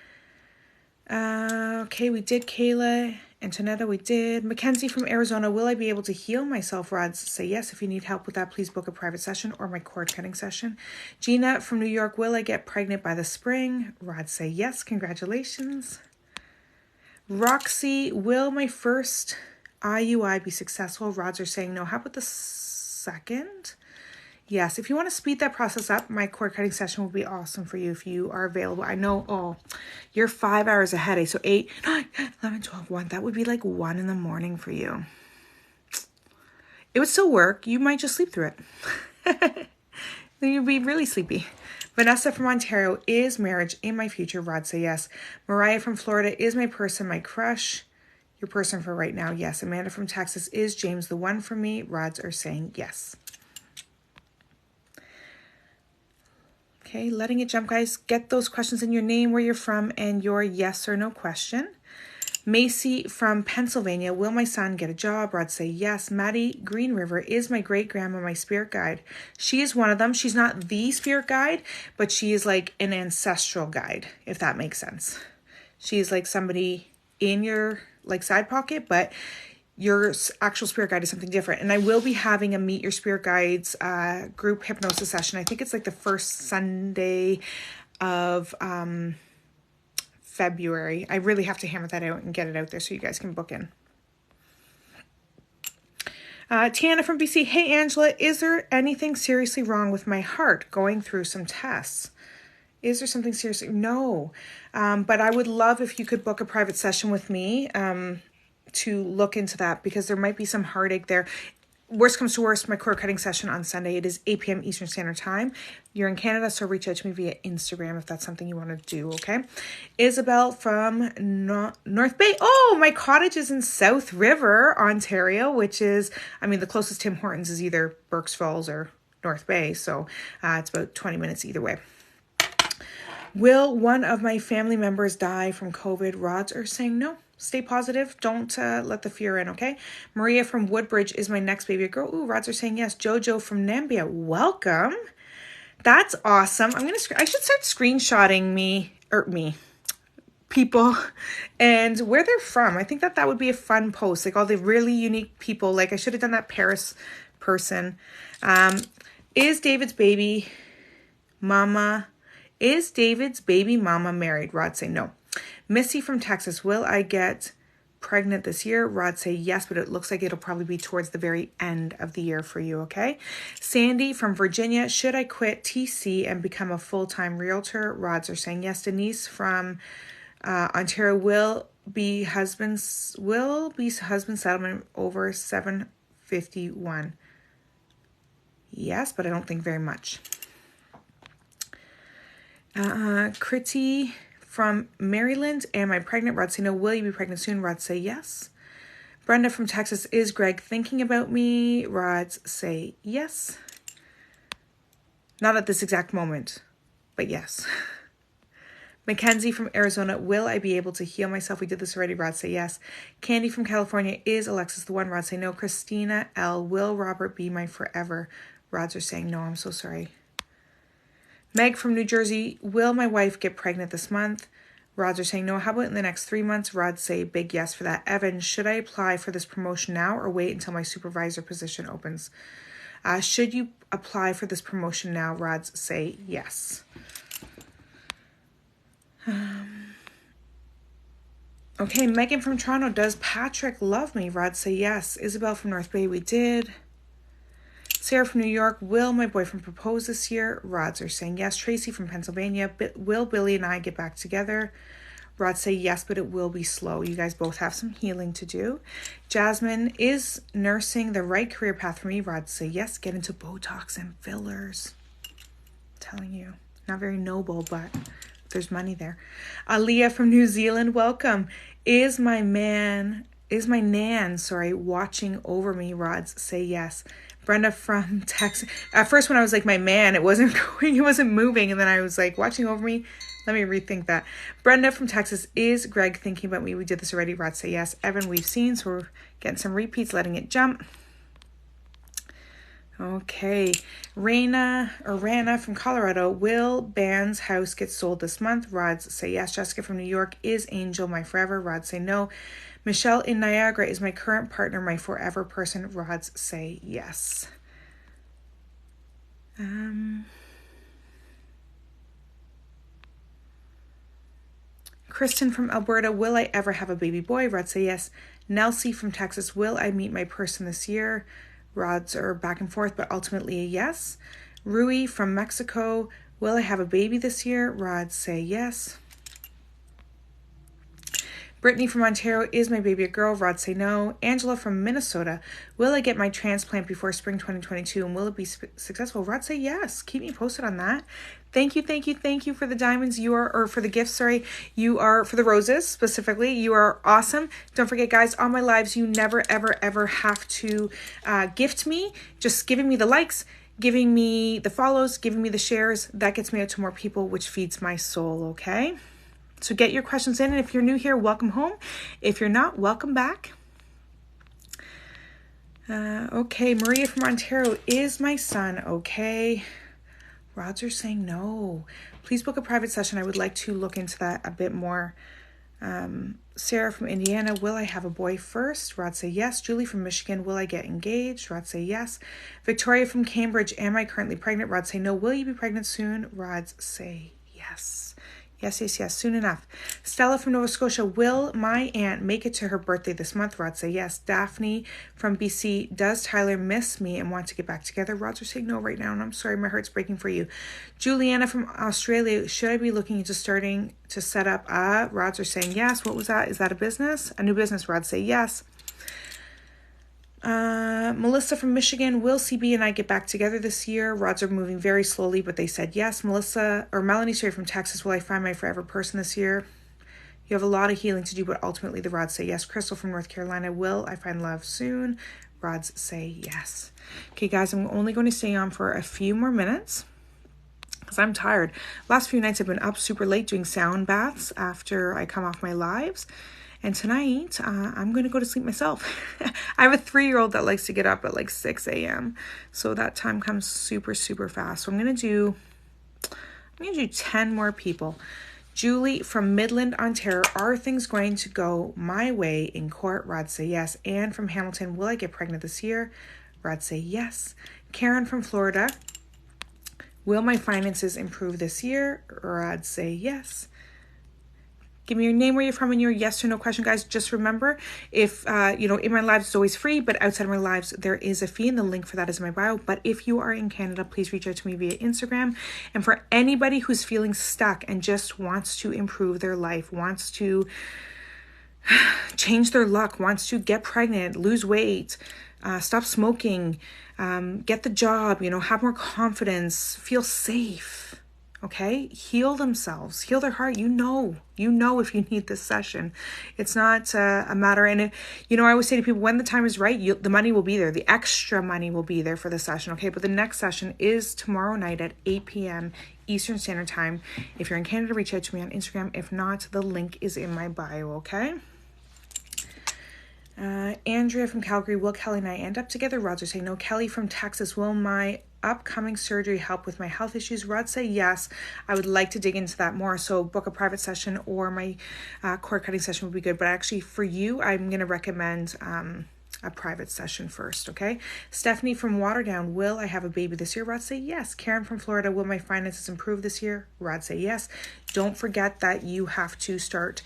Okay, we did Kayla. Antonetta, we did. Mackenzie from Arizona. Will I be able to heal myself? Rods say yes. If you need help with that, please book a private session or my cord cutting session. Gina from New York. Will I get pregnant by the spring? Rods say yes. Congratulations. Roxy. Will my first IUI be successful? Rods are saying no. How about the second? Yes. If you want to speed that process up, my cord cutting session will be awesome for you if you are available. I know, you're 5 hours ahead. So 8, 9, 10, 11, 12, 1. That would be like 1 in the morning for you. It would still work. You might just sleep through it. Then you'd be really sleepy. Vanessa from Ontario. Is marriage in my future? Rod say yes. Mariah from Florida. Is my person my crush? Your person for right now? Yes. Amanda from Texas. Is James the one for me? Rods are saying yes. Okay, letting it jump, guys. Get those questions in your name, where you're from, and your yes or no question. Macy from Pennsylvania. Will my son get a job? Rod say yes. Maddie Green River. Is my great-grandma my spirit guide? She is one of them. She's not the spirit guide, but she is like an ancestral guide, if that makes sense. She is like somebody in your side pocket, but your actual spirit guide is something different. And I will be having a Meet Your Spirit Guides group hypnosis session. I think it's like the first Sunday of February. I really have to hammer that out and get it out there so you guys can book in. Tiana from BC. Hey, Angela, is there anything seriously wrong with my heart? Going through some tests. Is there something seriously? No. But I would love if you could book a private session with me to look into that, because there might be some heartache there. Worst comes to worst, my cord cutting session on Sunday, it is 8 p.m. Eastern Standard Time. You're in Canada, so reach out to me via Instagram if that's something you want to do, okay? Isabel from North Bay. Oh, my cottage is in South River, Ontario, which is, the closest Tim Hortons is either Berks Falls or North Bay, so it's about 20 minutes either way. Will one of my family members die from COVID? Rods are saying no. Stay positive. Don't let the fear in, okay? Maria from Woodbridge. Is my next baby a girl? Ooh, Rods are saying yes. Jojo from Nambia. Welcome. That's awesome. I should start screenshotting people and where they're from. I think that would be a fun post. Like all the really unique people. Like I should have done that Paris person. Is David's baby mama married? Rod say no. Missy from Texas. Will I get pregnant this year? Rod say yes, but it looks like it'll probably be towards the very end of the year for you, okay? Sandy from Virginia. Should I quit TC and become a full-time realtor? Rods are saying yes. Denise from Ontario. Will be husband settlement over 751? Yes, but I don't think very much. Critty from Maryland. Am I pregnant? Rod say no. Will you be pregnant soon? Rod say yes. Brenda from Texas. Is Greg thinking about me? Rods say yes. Not at this exact moment, but yes. Mackenzie from Arizona, will I be able to heal myself? We did this already. Rod, say yes. Candy from California, is Alexis the one? Rod, say no. Christina L, will Robert be my forever? Rods are saying no. I'm so sorry. Meg from New Jersey, will my wife get pregnant this month? Rods are saying no. How about in the next 3 months? Rods say big yes for that. Evan, should I apply for this promotion now or wait until my supervisor position opens? Should you apply for this promotion now? Rods say yes. Okay, Megan from Toronto, does Patrick love me? Rods say yes. Isabel from North Bay, we did. Sarah from New York, will my boyfriend propose this year? Rods are saying yes. Tracy from Pennsylvania, will Billy and I get back together? Rods say yes, but it will be slow. You guys both have some healing to do. Jasmine, is nursing the right career path for me? Rods say yes. Get into Botox and fillers. I'm telling you, not very noble, but there's money there. Aaliyah from New Zealand, welcome. Is my nan, watching over me? Rods say yes. Brenda from Texas. At first when I was like, my man, it wasn't moving. And then I was like, watching over me. Let me rethink that. Brenda from Texas, is Greg thinking about me? We did this already. Rod say yes. Evan, we've seen, so we're getting some repeats, letting it jump. Okay. Rana from Colorado, will Band's house get sold this month? Rods say yes. Jessica from New York, is Angel my forever? Rods say no. Michelle in Niagara, is my current partner my forever person? Rods say yes. Kristen from Alberta, will I ever have a baby boy? Rods say yes. Nelsie from Texas, will I meet my person this year? Rods are back and forth, but ultimately a yes. Rui from Mexico, will I have a baby this year? Rods say yes. Brittany from Ontario, is my baby a girl? Rods say no. Angela from Minnesota, will I get my transplant before spring 2022 and will it be successful? Rods say yes. Keep me posted on that. Thank you for the diamonds. For the gifts, You are, for the roses specifically, you are awesome. Don't forget, guys, on my lives, you never, ever have to gift me. Just giving me the likes, giving me the follows, giving me the shares. That gets me out to more people, which feeds my soul, okay? So get your questions in, and if you're new here, welcome home. If you're not, welcome back. Okay, Maria from Ontario, is my son okay? Rods are saying no. Please book a private session. I would like to look into that a bit more. Sarah from Indiana, will I have a boy first? Rods say yes. Julie from Michigan, will I get engaged? Rods say yes. Victoria from Cambridge, am I currently pregnant? Rods say no. Will you be pregnant soon? Rods say yes. Yes, soon enough. Stella from Nova Scotia, will my aunt make it to her birthday this month? Rods say yes. Daphne from BC, does Tyler miss me and want to get back together? Rods are saying no right now, and I'm sorry, my heart's breaking for you. Juliana from Australia, should I be looking into starting to set up? Rods are saying yes. What was that? Is that a business? A new business? Rods say yes. Melissa from Michigan, will CB and I get back together this year? Rods are moving very slowly, but they said yes. Melanie from Texas, will I find my forever person this year? You have a lot of healing to do, but ultimately the rods say yes. Crystal from North Carolina, will I find love soon? Rods say yes. Okay, guys, I'm only going to stay on for a few more minutes because I'm tired. Last few nights I've been up super late doing sound baths after I come off my lives. And tonight, I'm going to go to sleep myself. I have a 3-year-old that likes to get up at like 6 a.m. So that time comes super, super fast. So I'm going to do 10 more people. Julie from Midland, Ontario, are things going to go my way in court? Rod say yes. Anne from Hamilton, will I get pregnant this year? Rod say yes. Karen from Florida, will my finances improve this year? Rod say yes. Give me your name, where you're from, and your yes or no question, guys. Just remember, if, in my lives, it's always free, but outside of my lives, there is a fee, and the link for that is in my bio. But if you are in Canada, please reach out to me via Instagram. And for anybody who's feeling stuck and just wants to improve their life, wants to change their luck, wants to get pregnant, lose weight, stop smoking, get the job, have more confidence, feel safe. Okay, heal themselves, heal their heart. You know if you need this session. It's not a matter. And I always say to people, when the time is right, the money will be there. The extra money will be there for the session. Okay, but the next session is tomorrow night at 8 p.m. Eastern Standard Time. If you're in Canada, reach out to me on Instagram. If not, the link is in my bio, okay? Andrea from Calgary, will Kelly and I end up together? Rods are saying no. Kelly from Texas, will my upcoming surgery help with my health issues? Rod say yes. I would like to dig into that more, so book a private session or my cord cutting session would be good. But actually for you, I'm going to recommend a private session first, okay? Stephanie from Waterdown, will I have a baby this year? Rod say yes. Karen from Florida, will my finances improve this year? Rod say yes. Don't forget that you have to start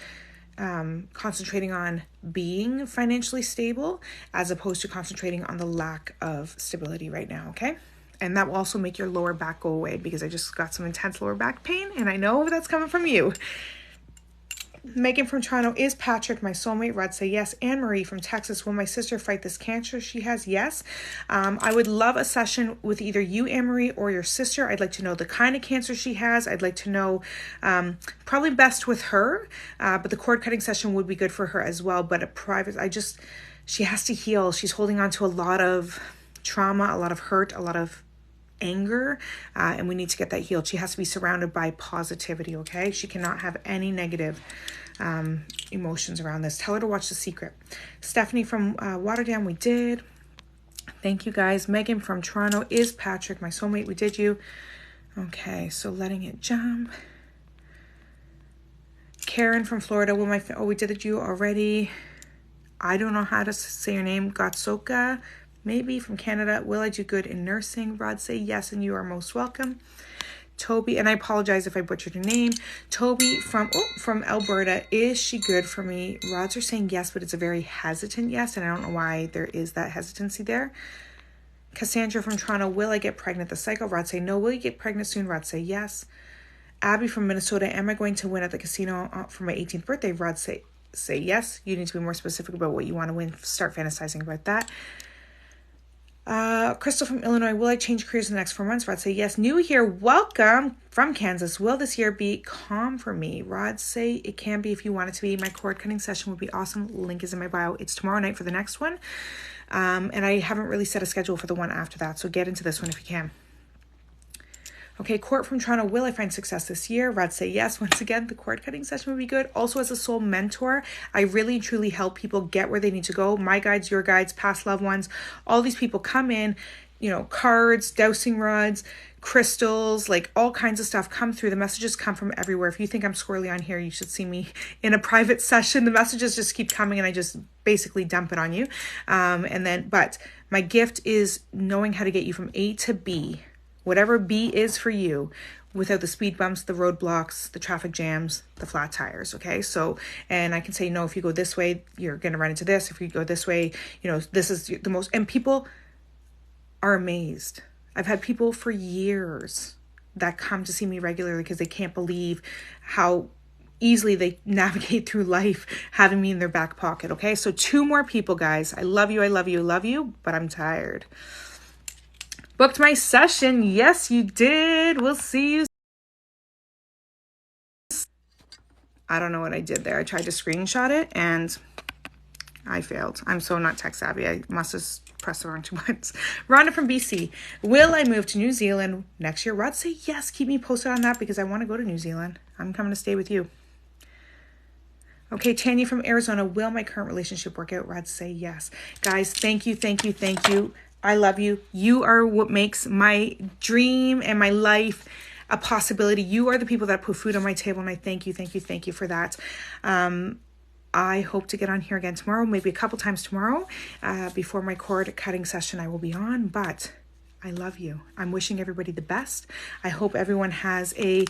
concentrating on being financially stable as opposed to concentrating on the lack of stability right now, okay? And that will also make your lower back go away, because I just got some intense lower back pain and I know that's coming from you. Megan from Toronto, is Patrick my soulmate? Rod say yes. Anne-Marie from Texas, will my sister fight this cancer she has? Yes. I would love a session with either you, Anne-Marie, or your sister. I'd like to know the kind of cancer she has. I'd like to know, probably best with her, but the cord cutting session would be good for her as well. But a private, she has to heal. She's holding on to a lot of trauma, a lot of hurt, a lot of anger, and we need to get that healed. She has to be surrounded by positivity, okay? She cannot have any negative emotions around this. Tell her to watch The Secret. Stephanie from Waterdown, we did. Thank you guys. Megan from Toronto, is Patrick my soulmate? We did you. Okay, so letting it jump. Karen from Florida, will my we did it you already. I don't know how to say your name. Gotsoka, maybe, from Canada. Will I do good in nursing? Rod say yes, and you are most welcome. Toby, and I apologize if I butchered your name. Toby from Alberta, is she good for me? Rods are saying yes, but it's a very hesitant yes, and I don't know why there is that hesitancy there. Cassandra from Toronto, will I get pregnant this cycle? Rod say no. Will you get pregnant soon? Rod say yes. Abby from Minnesota, am I going to win at the casino for my 18th birthday? Rod say yes. You need to be more specific about what you want to win. Start fantasizing about that. Crystal from Illinois, will I change careers in the next 4 months? Rod say yes. New here, welcome from Kansas. Will this year be calm for me? Rod say it can be if you want it to be. My cord cutting session would be awesome. Link is in my bio. It's tomorrow night for the next one. And I haven't really set a schedule for the one after that, so get into this one if you can. Okay, Court from Toronto, will I find success this year? Rod say yes. Once again, the cord cutting session would be good. Also, as a soul mentor, I really truly help people get where they need to go. My guides, your guides, past loved ones, all these people come in, cards, dowsing rods, crystals, like all kinds of stuff come through. The messages come from everywhere. If you think I'm squirrely on here, you should see me in a private session. The messages just keep coming and I just basically dump it on you. But my gift is knowing how to get you from A to B, whatever B is for you, without the speed bumps, the roadblocks, the traffic jams, the flat tires, okay? So, and I can say, no, if you go this way, you're going to run into this. If you go this way, this is the most, and people are amazed. I've had people for years that come to see me regularly because they can't believe how easily they navigate through life having me in their back pocket, okay? So 2 more people, guys. I love you, I love you, I love you, but I'm tired. Booked my session. Yes, you did. We'll see you. I don't know what I did there. I tried to screenshot it and I failed. I'm so not tech savvy. I must have pressed the wrong 2 buttons. Rhonda from BC. Will I move to New Zealand next year? Rod say yes. Keep me posted on that because I want to go to New Zealand. I'm coming to stay with you. Okay, Tanya from Arizona. Will my current relationship work out? Rod say yes. Guys, thank you, thank you, thank you. I love you. You are what makes my dream and my life a possibility. You are the people that put food on my table, and I thank you, thank you, thank you for that. I hope to get on here again tomorrow, maybe a couple times tomorrow. Before my cord cutting session, I will be on, but I love you. I'm wishing everybody the best. I hope everyone has a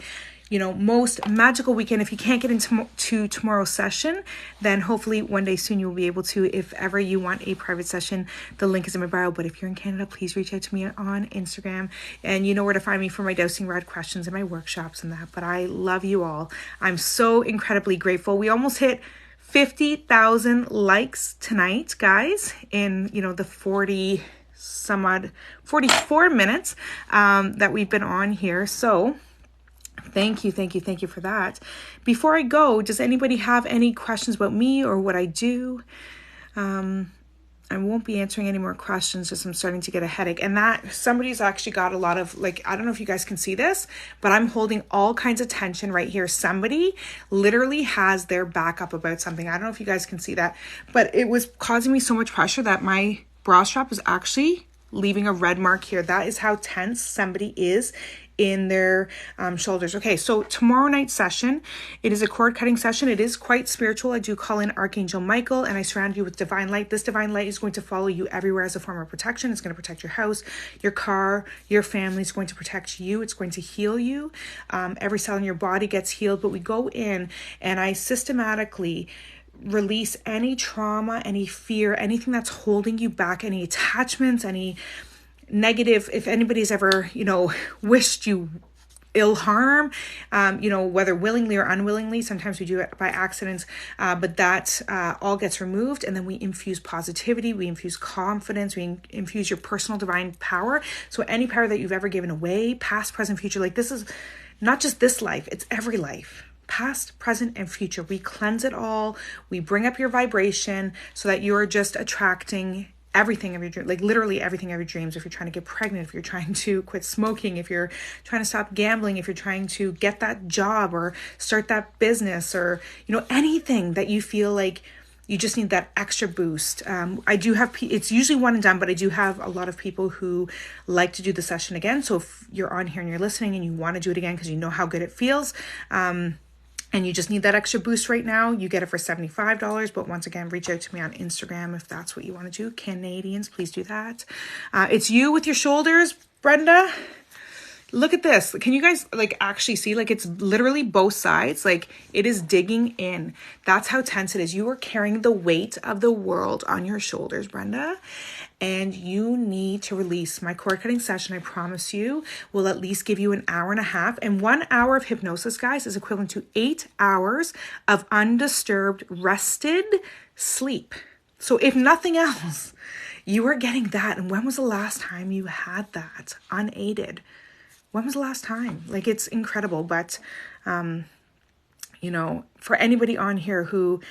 most magical weekend. If you can't get into tomorrow's session, then hopefully one day soon you'll be able to. If ever you want a private session, the link is in my bio. But if you're in Canada, please reach out to me on Instagram. And you know where to find me for my dowsing rod questions and my workshops and that. But I love you all. I'm so incredibly grateful. We almost hit 50,000 likes tonight, guys, in the 44 minutes that we've been on here. So thank you for that. Before I go, does anybody have any questions about me or what I do? I won't be answering any more questions, just I'm starting to get a headache. And that somebody's actually got a lot of, like, I don't know if you guys can see this, but I'm holding all kinds of tension right here. Somebody literally has their back up about something. I don't know if you guys can see that, but it was causing me so much pressure that my bra strap is actually leaving a red mark here. That is how tense somebody is in their shoulders. Okay, so tomorrow night's session, it is a cord cutting session. It is quite spiritual. I do call in Archangel Michael and I surround you with divine light. This divine light is going to follow you everywhere as a form of protection. It's going to protect your house, your car, your family. It's going to protect you. It's going to heal you. Every cell in your body gets healed, but we go in and I systematically release any trauma, any fear, anything that's holding you back, any attachments, any negative, if anybody's ever, wished you ill harm, whether willingly or unwillingly, sometimes we do it by accident, but that all gets removed. And then we infuse positivity, we infuse confidence, we infuse your personal divine power. So any power that you've ever given away, past, present, future, like this is not just this life, it's every life. Past, present, and future. We cleanse it all. We bring up your vibration so that you're just attracting everything of your dream, like literally everything of your dreams. If you're trying to get pregnant, if you're trying to quit smoking, if you're trying to stop gambling, if you're trying to get that job or start that business, or anything that you feel like you just need that extra boost. I do have, it's usually one and done, but I do have a lot of people who like to do the session again. So if you're on here and you're listening and you want to do it again because you know how good it feels, and you just need that extra boost right now, you get it for $75. But once again, reach out to me on Instagram if that's what you want to do. Canadians, please do that. It's you with your shoulders, Brenda. Look at this. Can you guys actually see? It's literally both sides. It is digging in. That's how tense it is. You are carrying the weight of the world on your shoulders, Brenda. And you need to release. My cord cutting session, I promise you, will at least give you an hour and a half. And 1 hour of hypnosis, guys, is equivalent to 8 hours of undisturbed, rested sleep. So if nothing else, you are getting that. And when was the last time you had that unaided? When was the last time? It's incredible. But, for anybody on here who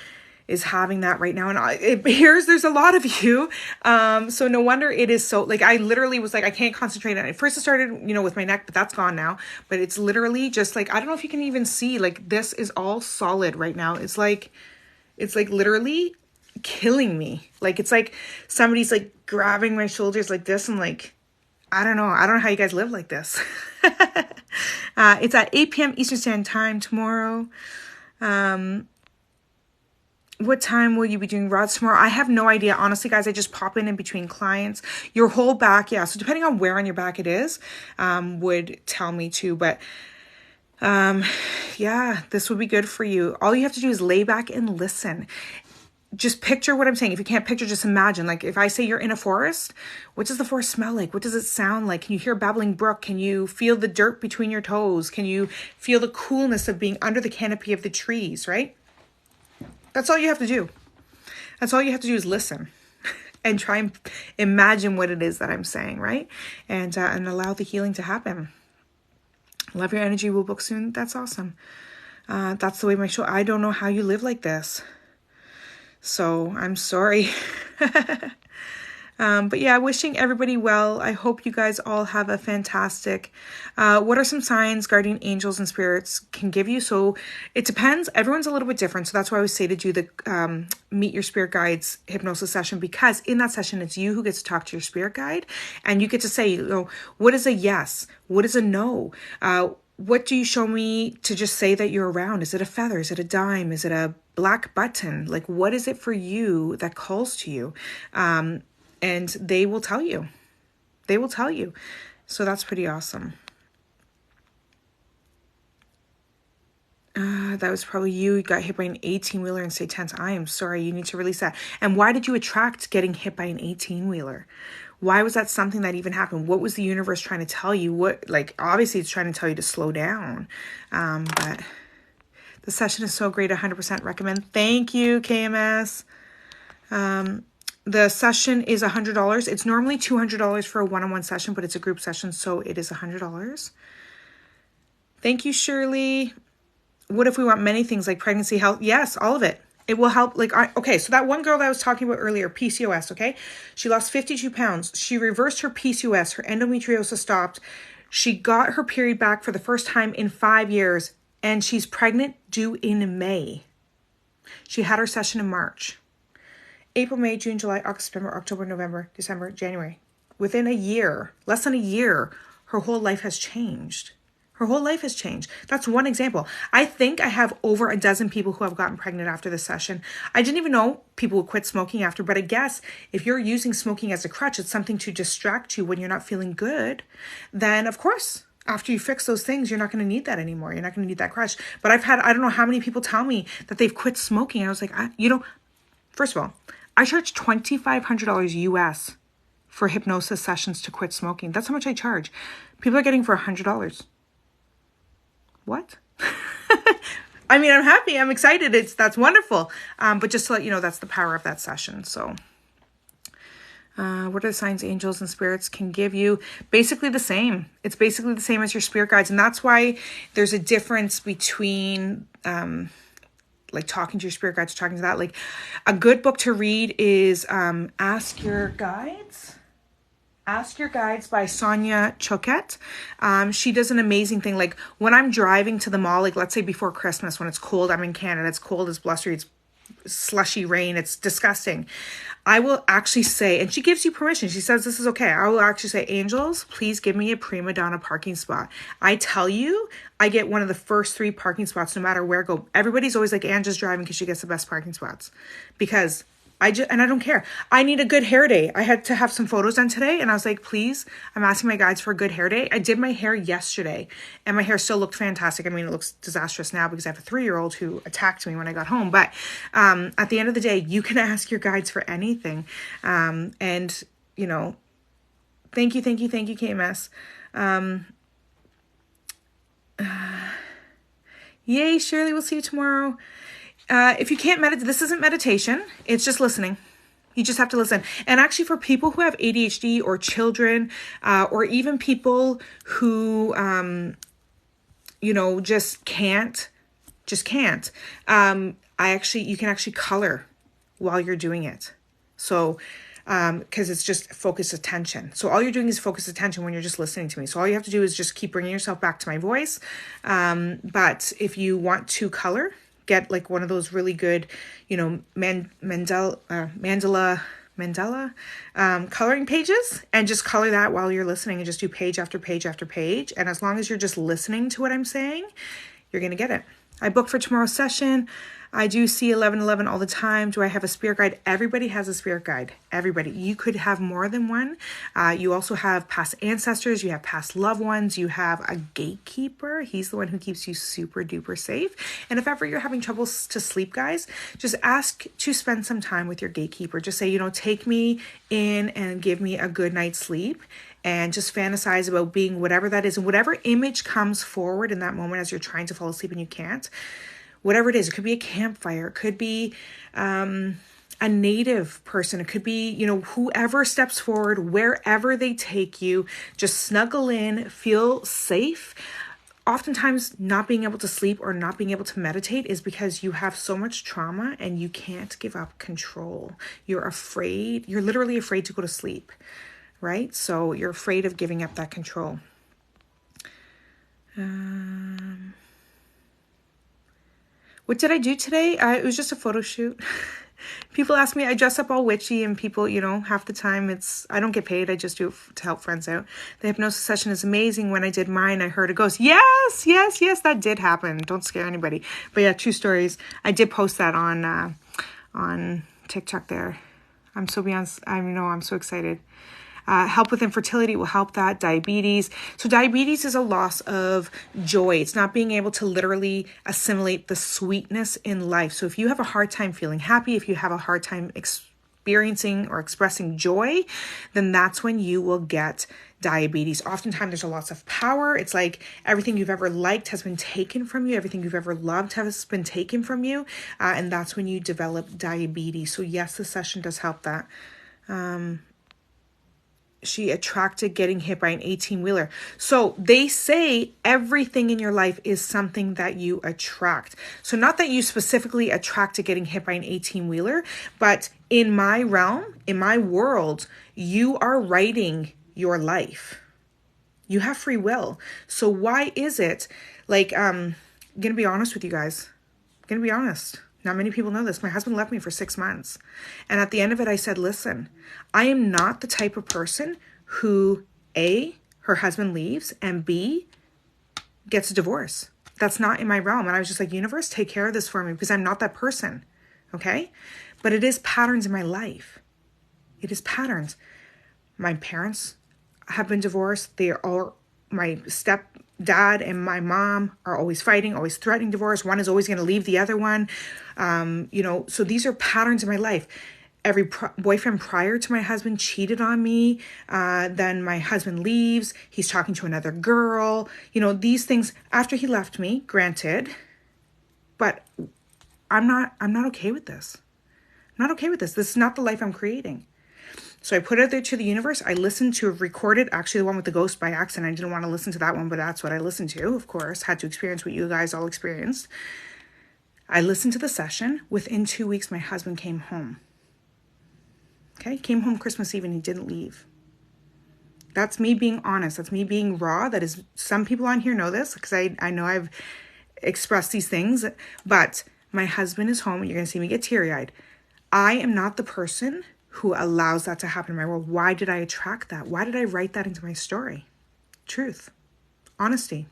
is having that right now, and there's a lot of you. So no wonder it is so, I literally was I can't concentrate on it. First it started, with my neck, but that's gone now. But it's literally just I don't know if you can even see, this is all solid right now. It's literally killing me. It's somebody's grabbing my shoulders like this and I don't know how you guys live like this. It's at 8 p.m. Eastern Standard Time tomorrow. What time will you be doing rods tomorrow? I have no idea. Honestly, guys, I just pop in between clients. Your whole back, yeah. So depending on where on your back it is, would tell me too. But yeah, this would be good for you. All you have to do is lay back and listen. Just picture what I'm saying. If you can't picture, just imagine. If I say you're in a forest, what does the forest smell like? What does it sound like? Can you hear a babbling brook? Can you feel the dirt between your toes? Can you feel the coolness of being under the canopy of the trees, right? That's all you have to do. That's all you have to do is listen and try and imagine what it is that I'm saying, right? And allow the healing to happen. Love Your Energy will book soon. That's awesome. That's the way my show. I don't know how you live like this. So I'm sorry. But yeah, wishing everybody well. I hope you guys all have a fantastic, what are some signs guardian angels and spirits can give you? So it depends. Everyone's a little bit different. So that's why I always say to do the Meet Your Spirit Guides hypnosis session, because in that session, it's you who gets to talk to your spirit guide and you get to say, what is a yes? What is a no? What do you show me to just say that you're around? Is it a feather? Is it a dime? Is it a black button? What is it for you that calls to you? And they will tell you. They will tell you. So that's pretty awesome. That was probably you. You got hit by an 18-wheeler and say tense. I am sorry. You need to release that. And why did you attract getting hit by an 18-wheeler? Why was that something that even happened? What was the universe trying to tell you? Obviously it's trying to tell you to slow down. But the session is so great. 100% recommend. Thank you, KMS. The session is $100. It's normally $200 for a one-on-one session, but it's a group session, so it is $100. Thank you, Shirley. What if we want many things like pregnancy, health? Yes, all of it. It will help. Like, okay, so that one girl that I was talking about earlier, PCOS, okay? She lost 52 pounds. She reversed her PCOS. Her endometriosis stopped. She got her period back for the first time in 5 years, and she's pregnant, due in May. She had her session in March. April, May, June, July, August, September, October, November, December, January. Within a year, less than a year, her whole life has changed. Her whole life has changed. That's one example. I think I have over a dozen people who have gotten pregnant after this session. I didn't even know people would quit smoking after, but I guess if you're using smoking as a crutch, it's something to distract you when you're not feeling good, then of course, after you fix those things, you're not going to need that anymore. You're not going to need that crutch. But I've had, I don't know how many people tell me that they've quit smoking. I was like, first of all, I charge $2,500 US for hypnosis sessions to quit smoking. That's how much I charge. People are getting for $100. What? I mean, I'm happy. I'm excited. That's wonderful. But just to let you know, that's the power of that session. So what are the signs angels and spirits can give you? Basically the same. It's basically the same as your spirit guides. And that's why there's a difference between like talking to your spirit guides, talking to that. Like a good book to read is Ask Your Guides. Ask Your Guides by Sonia Choquette. She does an amazing thing. Like when I'm driving to the mall, like let's say before Christmas when it's cold, I'm in Canada, it's cold, it's blustery, it's slushy rain, it's disgusting. I will actually say, and she gives you permission, she says this is okay. I will actually say, angels, please give me a prima donna parking spot. I tell you, I get one of the first 3 parking spots no matter where I go. Everybody's always like, Angela's driving because she gets the best parking spots. Because I don't care. I need a good hair day. I had to have some photos done today and I was like, please, I'm asking my guides for a good hair day. I did my hair yesterday and my hair still looked fantastic. I mean, it looks disastrous now because I have a 3-year-old who attacked me when I got home. But at the end of the day, you can ask your guides for anything. And, you know, thank you, KMS. Yay, Shirley, we'll see you tomorrow. If you can't meditate, this isn't meditation. It's just listening. You just have to listen. And actually for people who have ADHD or children, or even people who, you know, just can't, you can actually color while you're doing it. So, because it's just focused attention. So all you're doing is focused attention when you're just listening to me. So all you have to do is just keep bringing yourself back to my voice. But if you want to color, get like one of those really good, you know, mandala coloring pages and just color that while you're listening and just do page after page after page. And as long as you're just listening to what I'm saying, you're going to get it. I booked for tomorrow's session. I do see 1111 all the time. Do I have a spirit guide? Everybody has a spirit guide. Everybody. You could have more than one. You also have past ancestors. You have past loved ones. You have a gatekeeper. He's the one who keeps you super duper safe. And if ever you're having trouble to sleep, guys, just ask to spend some time with your gatekeeper. Just say, you know, take me in and give me a good night's sleep. And just fantasize about being whatever that is. And whatever image comes forward in that moment as you're trying to fall asleep and you can't. Whatever it is, it could be a campfire, it could be a native person, it could be, you know, whoever steps forward, wherever they take you, just snuggle in, feel safe. Oftentimes not being able to sleep or not being able to meditate is because you have so much trauma and you can't give up control. You're afraid, you're literally afraid to go to sleep, right? So you're afraid of giving up that control. What did I do today? It was just a photo shoot. People ask me, I dress up all witchy and people, you know, half the time I don't get paid. I just do it to help friends out. The hypnosis session is amazing. When I did mine, I heard a ghost. Yes, that did happen. Don't scare anybody. But yeah, true stories. I did post that on TikTok there. I'm so excited. Help with infertility will help that. Diabetes. So diabetes is a loss of joy. It's not being able to literally assimilate the sweetness in life. So if you have a hard time feeling happy, if you have a hard time experiencing or expressing joy, then that's when you will get diabetes. Oftentimes there's a loss of power. It's like everything you've ever liked has been taken from you. Everything you've ever loved has been taken from you. And that's when you develop diabetes. So yes, the session does help that. she attracted getting hit by an 18-wheeler. So they say everything in your life is something that you attract. So not that you specifically attracted getting hit by an 18-wheeler, but in my realm, in my world, you are writing your life. You have free will. So why is it like, I'm going to be honest with you guys. I'm going to be honest. Not many people know this. My husband left me for 6 months. And at the end of it, I said, listen, I am not the type of person who, A, her husband leaves, and B, gets a divorce. That's not in my realm. And I was just like, universe, take care of this for me because I'm not that person. Okay? But it is patterns in my life. It is patterns. My parents have been divorced. They are all, my stepdad and my mom are always fighting, always threatening divorce. One is always going to leave the other one. So these are patterns in my life. Every boyfriend prior to my husband cheated on me. Then my husband leaves. He's talking to another girl. These things after he left me, granted, but I'm not okay with this. I'm not okay with this. This is not the life I'm creating. So I put it there to the universe. I listened to a recorded, actually the one with the ghost by accident. I didn't want to listen to that one, but that's what I listened to, of course. Had to experience what you guys all experienced. I listened to the session. Within 2 weeks, my husband came home. Okay? Came home Christmas Eve and he didn't leave. That's me being honest. That's me being raw. That is, some people on here know this because I know I've expressed these things, but my husband is home and you're going to see me get teary-eyed. I am not the person who allows that to happen in my world. Why did I attract that? Why did I write that into my story? Truth. Honesty.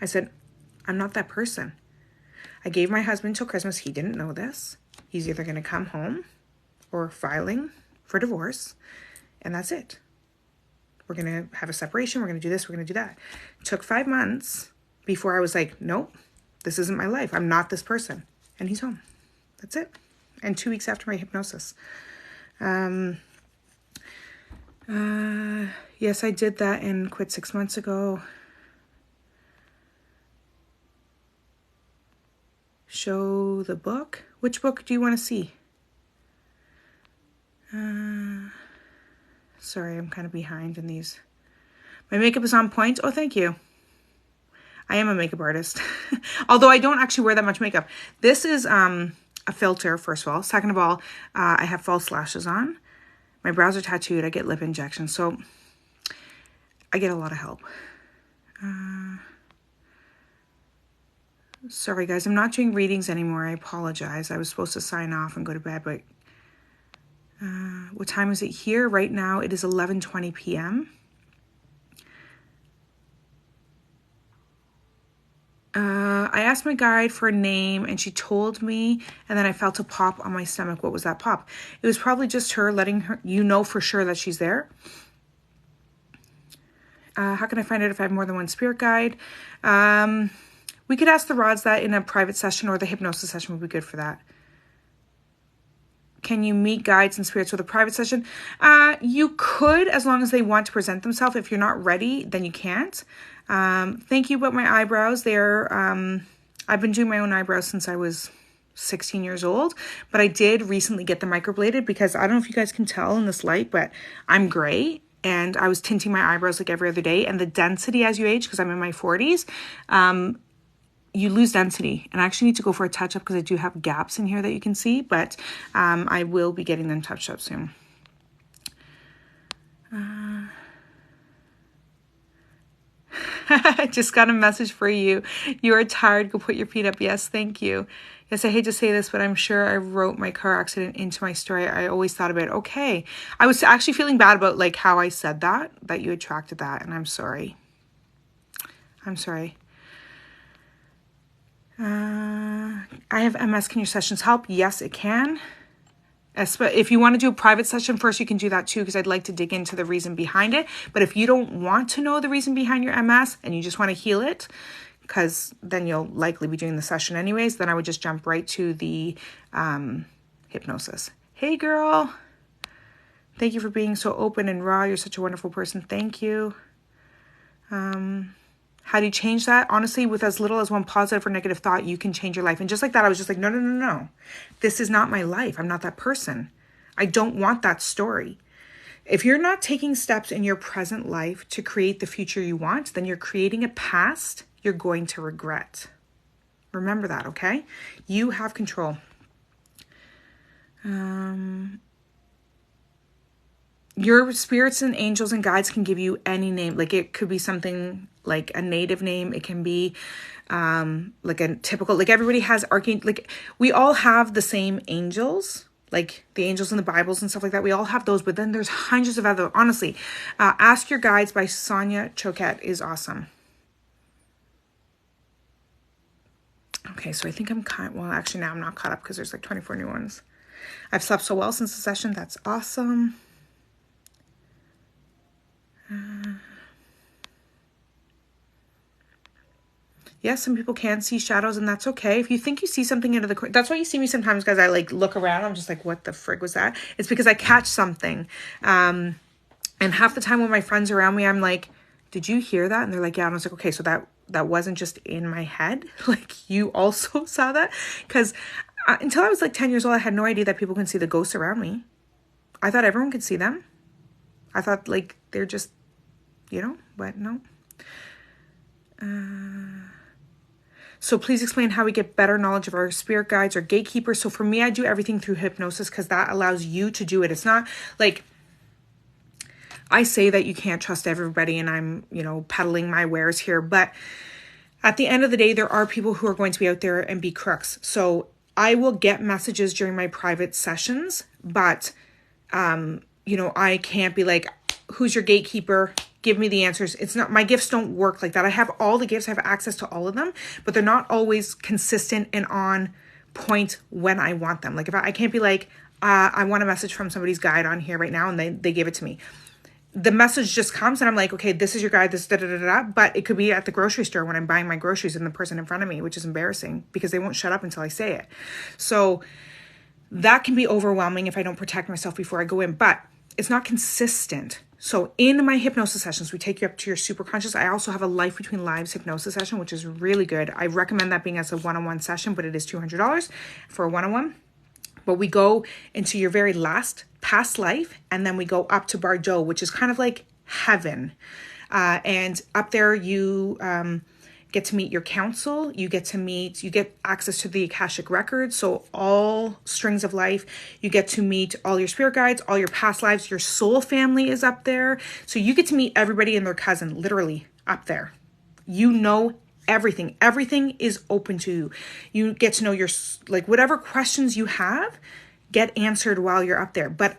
I said, I'm not that person. I gave my husband till Christmas. He didn't know this. He's either going to come home or filing for divorce, and that's it. We're going to have a separation. We're going to do this. We're going to do that. It took 5 months before I was like, nope, this isn't my life. I'm not this person. And he's home. That's it. And 2 weeks after my hypnosis. Yes, I did that and quit 6 months ago. Show the book. Which book do you want to see? Sorry, I'm kind of behind in these. My makeup is on point. Oh, thank you. I am a makeup artist. Although I don't actually wear that much makeup. This is a filter, first of all. Second of all, I have false lashes on. My brows are tattooed. I get lip injections. So I get a lot of help. Sorry, guys. I'm not doing readings anymore. I apologize. I was supposed to sign off and go to bed, but what time is it here? Right now, it is 11:20 p.m. I asked my guide for a name and she told me, and then I felt a pop on my stomach. What was that pop? It was probably just her letting you know for sure that she's there. How can I find out if I have more than one spirit guide? We could ask the rods that in a private session, or the hypnosis session would be good for that. Can you meet guides and spirits with a private session? You could, as long as they want to present themselves. If you're not ready, then you can't. Thank you about my eyebrows. I've been doing my own eyebrows since I was 16 years old, but I did recently get them microbladed because I don't know if you guys can tell in this light, but I'm gray and I was tinting my eyebrows like every other day, and the density as you age, because I'm in my 40s, you lose density, and I actually need to go for a touch-up because I do have gaps in here that you can see, but I will be getting them touched up soon. I just got a message for you. You are tired. Go put your feet up. Yes, thank you. Yes, I hate to say this, but I'm sure I wrote my car accident into my story. I always thought about it. Okay. I was actually feeling bad about like how I said that you attracted that, and I'm sorry. I'm sorry. I have MS. Can your sessions help? Yes, it can. If you want to do a private session first, you can do that too, because I'd like to dig into the reason behind it. But if you don't want to know the reason behind your MS and you just want to heal it, because then you'll likely be doing the session anyways, then I would just jump right to the hypnosis. Hey, girl. Thank you for being so open and raw. You're such a wonderful person. Thank you. How do you change that? Honestly, with as little as one positive or negative thought, you can change your life. And just like that, I was just like, no. This is not my life. I'm not that person. I don't want that story. If you're not taking steps in your present life to create the future you want, then you're creating a past you're going to regret. Remember that, okay? You have control. Your spirits and angels and guides can give you any name. Like it could be something like a native name. It can be like a typical, like everybody has archangel, like we all have the same angels, like the angels in the Bibles and stuff like that. We all have those, but then there's hundreds of other, honestly. Ask Your Guides by Sonia Choquette is awesome. Okay, so I think I'm well, actually now I'm not caught up because there's like 24 new ones. I've slept so well since the session. That's awesome. Yes, some people can see shadows, and that's okay. If you think you see something into the corner, that's why you see me sometimes, guys. I like look around. I'm just like, what the frig was that? It's because I catch something. And half the time when my friends are around me, I'm like, did you hear that? And they're like, yeah. And I was like, okay, so that wasn't just in my head. Like you also saw that? Because until I was like 10 years old, I had no idea that people can see the ghosts around me. I thought everyone could see them. I thought like they're just, but no. So please explain how we get better knowledge of our spirit guides or gatekeepers. So for me, I do everything through hypnosis because that allows you to do it. It's not like I say that you can't trust everybody and I'm, peddling my wares here. But at the end of the day, there are people who are going to be out there and be crooks. So I will get messages during my private sessions, but, I can't be like, who's your gatekeeper? Give me the answers. It's not, my gifts don't work like that. I have all the gifts. I have access to all of them, but they're not always consistent and on point when I want them. Like if I can't be like, I want a message from somebody's guide on here right now. And they give it to me. The message just comes and I'm like, okay, this is your guide, this but it could be at the grocery store when I'm buying my groceries and the person in front of me, which is embarrassing because they won't shut up until I say it. So that can be overwhelming if I don't protect myself before I go in, but it's not consistent. So in my hypnosis sessions, we take you up to your superconscious. I also have a Life Between Lives hypnosis session, which is really good. I recommend that being as a one-on-one session, but it is $200 for a one-on-one. But we go into your very last past life, and then we go up to Bardo, which is kind of like heaven. And up there, you get to meet your council. You get access to the Akashic records. So all strings of life, you get to meet all your spirit guides, all your past lives. Your soul family is up there. So you get to meet everybody and their cousin, literally up there. Everything. Everything is open to you. You get to know your, like, whatever questions you have get answered while you're up there. But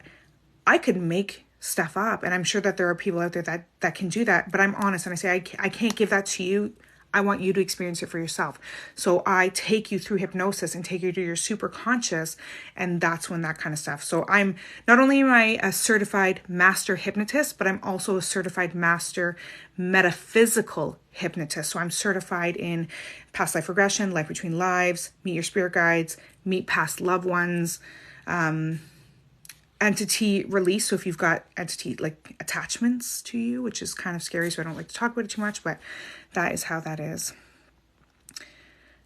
I could make stuff up, and I'm sure that there are people out there that can do that. But I'm honest, and I say, I can't give that to you. I want you to experience it for yourself. So I take you through hypnosis and take you to your super conscious, and that's when that kind of stuff. So I'm not only am I a certified master hypnotist, but I'm also a certified master metaphysical hypnotist. So I'm certified in past life regression, life between lives, meet your spirit guides, meet past loved ones, entity release. So if you've got entity like attachments to you, which is kind of scary, so I don't like to talk about it too much, but that is how that is.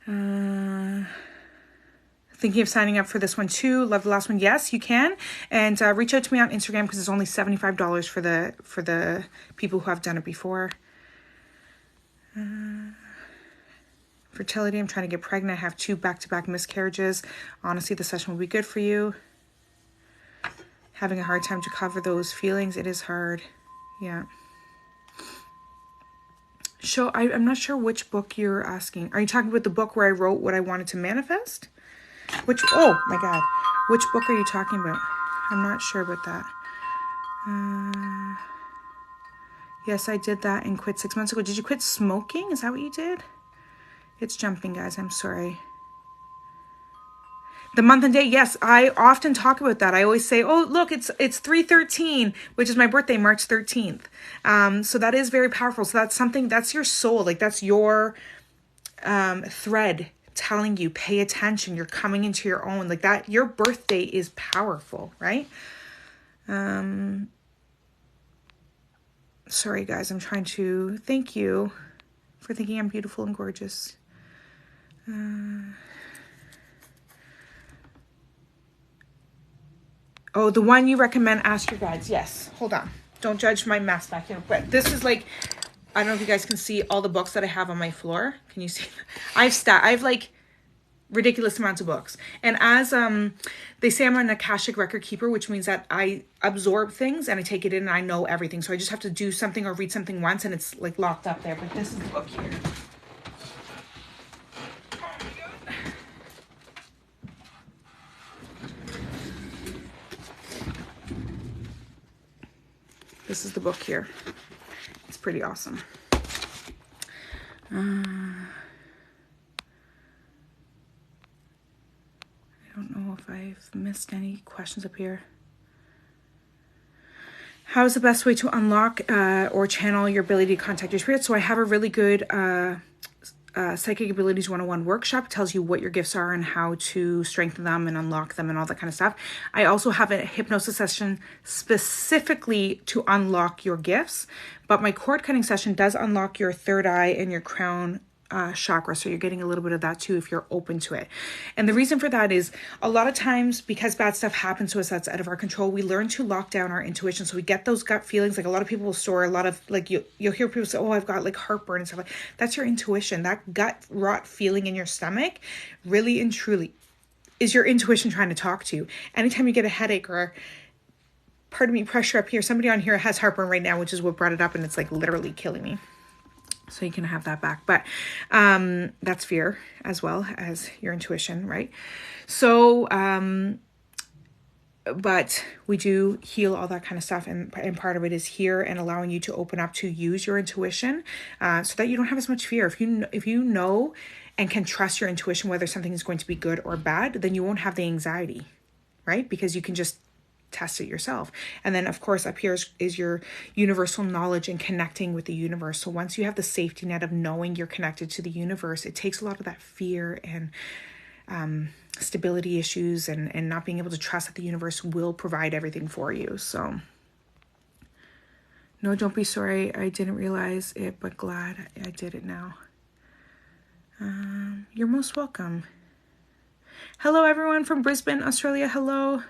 Thinking of signing up for this one too. Love the last one. Yes, you can. And reach out to me on Instagram because it's only $75 for the people who have done it before. Fertility. I'm trying to get pregnant. I have 2 back-to-back miscarriages. Honestly, the session will be good for you. Having a hard time to cover those feelings. It is hard. Yeah. So I'm not sure which book you're asking. Are you talking about the book where I wrote what I wanted to manifest? Oh my God. Which book are you talking about? I'm not sure about that. Yes, I did that and quit 6 months ago. Did you quit smoking? Is that what you did? It's jumping, guys. I'm sorry. The month and day, yes, I often talk about that. I always say, oh, look, it's 3/13, which is my birthday, March 13th. So that is very powerful. So that's something, that's your soul. Like that's your thread telling you, pay attention. You're coming into your own. Like that, your birthday is powerful, right? Sorry, guys, I'm trying to thank you for thinking I'm beautiful and gorgeous. Oh, the one you recommend, Ask Your Guides. Yes. Hold on. Don't judge my mess back here. But this is like, I don't know if you guys can see all the books that I have on my floor. Can you see? I have like ridiculous amounts of books. And as they say, I'm an Akashic record keeper, which means that I absorb things and I take it in and I know everything. So I just have to do something or read something once and it's like locked up there. But this is the book here. This is the book here. It's pretty awesome. I don't know if I've missed any questions up here. How is the best way to unlock or channel your ability to contact your spirit? So I have a really good Psychic Abilities 101 workshop. It tells you what your gifts are and how to strengthen them and unlock them and all that kind of stuff. I also have a hypnosis session specifically to unlock your gifts, but my cord cutting session does unlock your third eye and your crown chakra. So you're getting a little bit of that too if you're open to it. And the reason for that is a lot of times because bad stuff happens to us that's out of our control, we learn to lock down our intuition. So we get those gut feelings. Like a lot of people will store a lot of like you'll hear people say, oh, I've got like heartburn and stuff like that. That's your intuition. That gut rot feeling in your stomach really and truly is your intuition trying to talk to you. Anytime you get a headache or pardon me, pressure up here, somebody on here has heartburn right now, which is what brought it up, and it's like literally killing me. So you can have that back. But that's fear as well as your intuition, right? So, but we do heal all that kind of stuff. And part of it is here and allowing you to open up to use your intuition so that you don't have as much fear. If you know and can trust your intuition, whether something is going to be good or bad, then you won't have the anxiety, right? Because you can just test it yourself. And then of course up here is your universal knowledge and connecting with the universe. So once you have the safety net of knowing you're connected to the universe, it takes a lot of that fear and stability issues and not being able to trust that the universe will provide everything for you. So no, don't be sorry. I didn't realize it, but glad I did it now. You're most welcome. Hello everyone from Brisbane, Australia. Hello.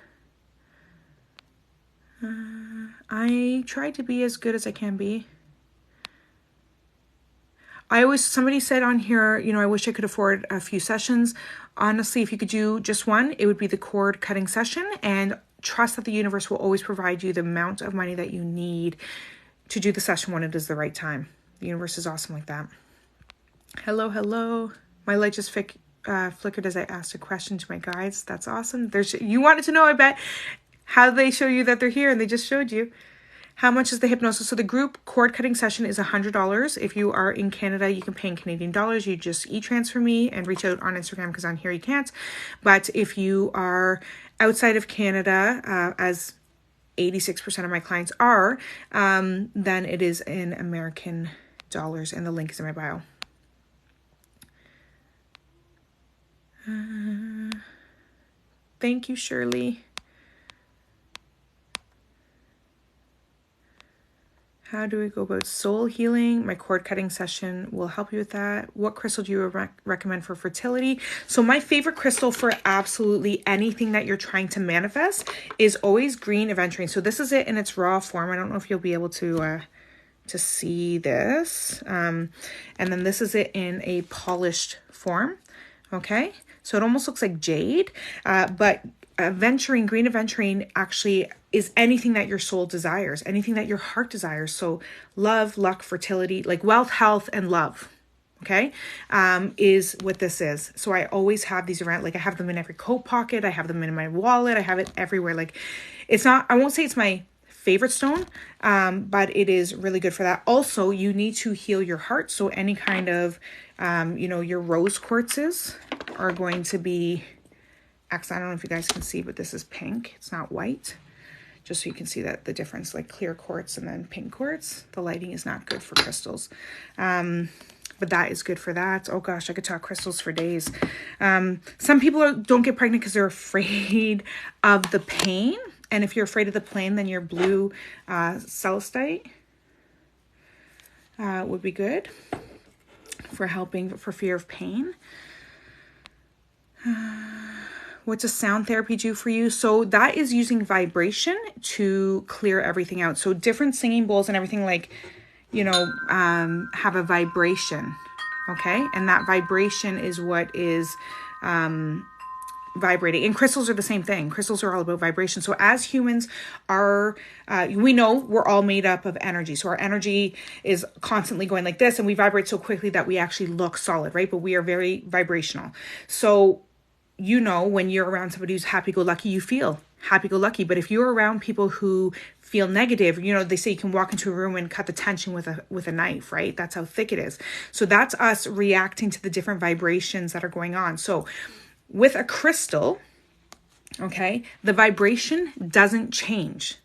I try to be as good as I can be. Somebody said on here, you know, I wish I could afford a few sessions. Honestly, if you could do just one, it would be the cord cutting session, and trust that the universe will always provide you the amount of money that you need to do the session when it is the right time. The universe is awesome like that. Hello, hello. My light just flickered as I asked a question to my guides. That's awesome. You wanted to know, I bet. How do they show you that they're here? And they just showed you. How much is the hypnosis? So the group cord cutting session is $100. If you are in Canada, you can pay in Canadian dollars. You just e-transfer me and reach out on Instagram because on here you can't. But if you are outside of Canada, as 86% of my clients are, then it is in American dollars. And the link is in my bio. Thank you, Shirley. How do we go about soul healing? My cord cutting session will help you with that. What crystal do you recommend for fertility? So my favorite crystal for absolutely anything that you're trying to manifest is always green aventurine. So this is it in its raw form. I don't know if you'll be able to see this. And then this is it in a polished form. Okay. So it almost looks like jade, but aventurine, green aventurine actually is anything that your soul desires, anything that your heart desires. So love, luck, fertility, like wealth, health, and love, okay, is what this is. So I always have these around, like I have them in every coat pocket. I have them in my wallet. I have it everywhere. Like it's not, I won't say it's my favorite stone, but it is really good for that. Also, you need to heal your heart. So any kind of, your rose quartzes are going to be, actually, I don't know if you guys can see, but this is pink. It's not white. Just so you can see that the difference, like clear quartz and then pink quartz. The lighting is not good for crystals. But that is good for that. Oh gosh, I could talk crystals for days. Some people don't get pregnant because they're afraid of the pain. And if you're afraid of the pain, then your blue celestite would be good for helping for fear of pain. What does sound therapy do for you? So that is using vibration to clear everything out. So different singing bowls and everything, like, you know, have a vibration, okay? And that vibration is what is vibrating. And crystals are the same thing. Crystals are all about vibration. So as humans are, we know we're all made up of energy. So our energy is constantly going like this, and we vibrate so quickly that we actually look solid, right? But we are very vibrational. So, you know, when you're around somebody who's happy-go-lucky, you feel happy-go-lucky. But if you're around people who feel negative, you know, they say you can walk into a room and cut the tension with a knife, right? That's how thick it is. So that's us reacting to the different vibrations that are going on. So with a crystal, okay, the vibration doesn't change,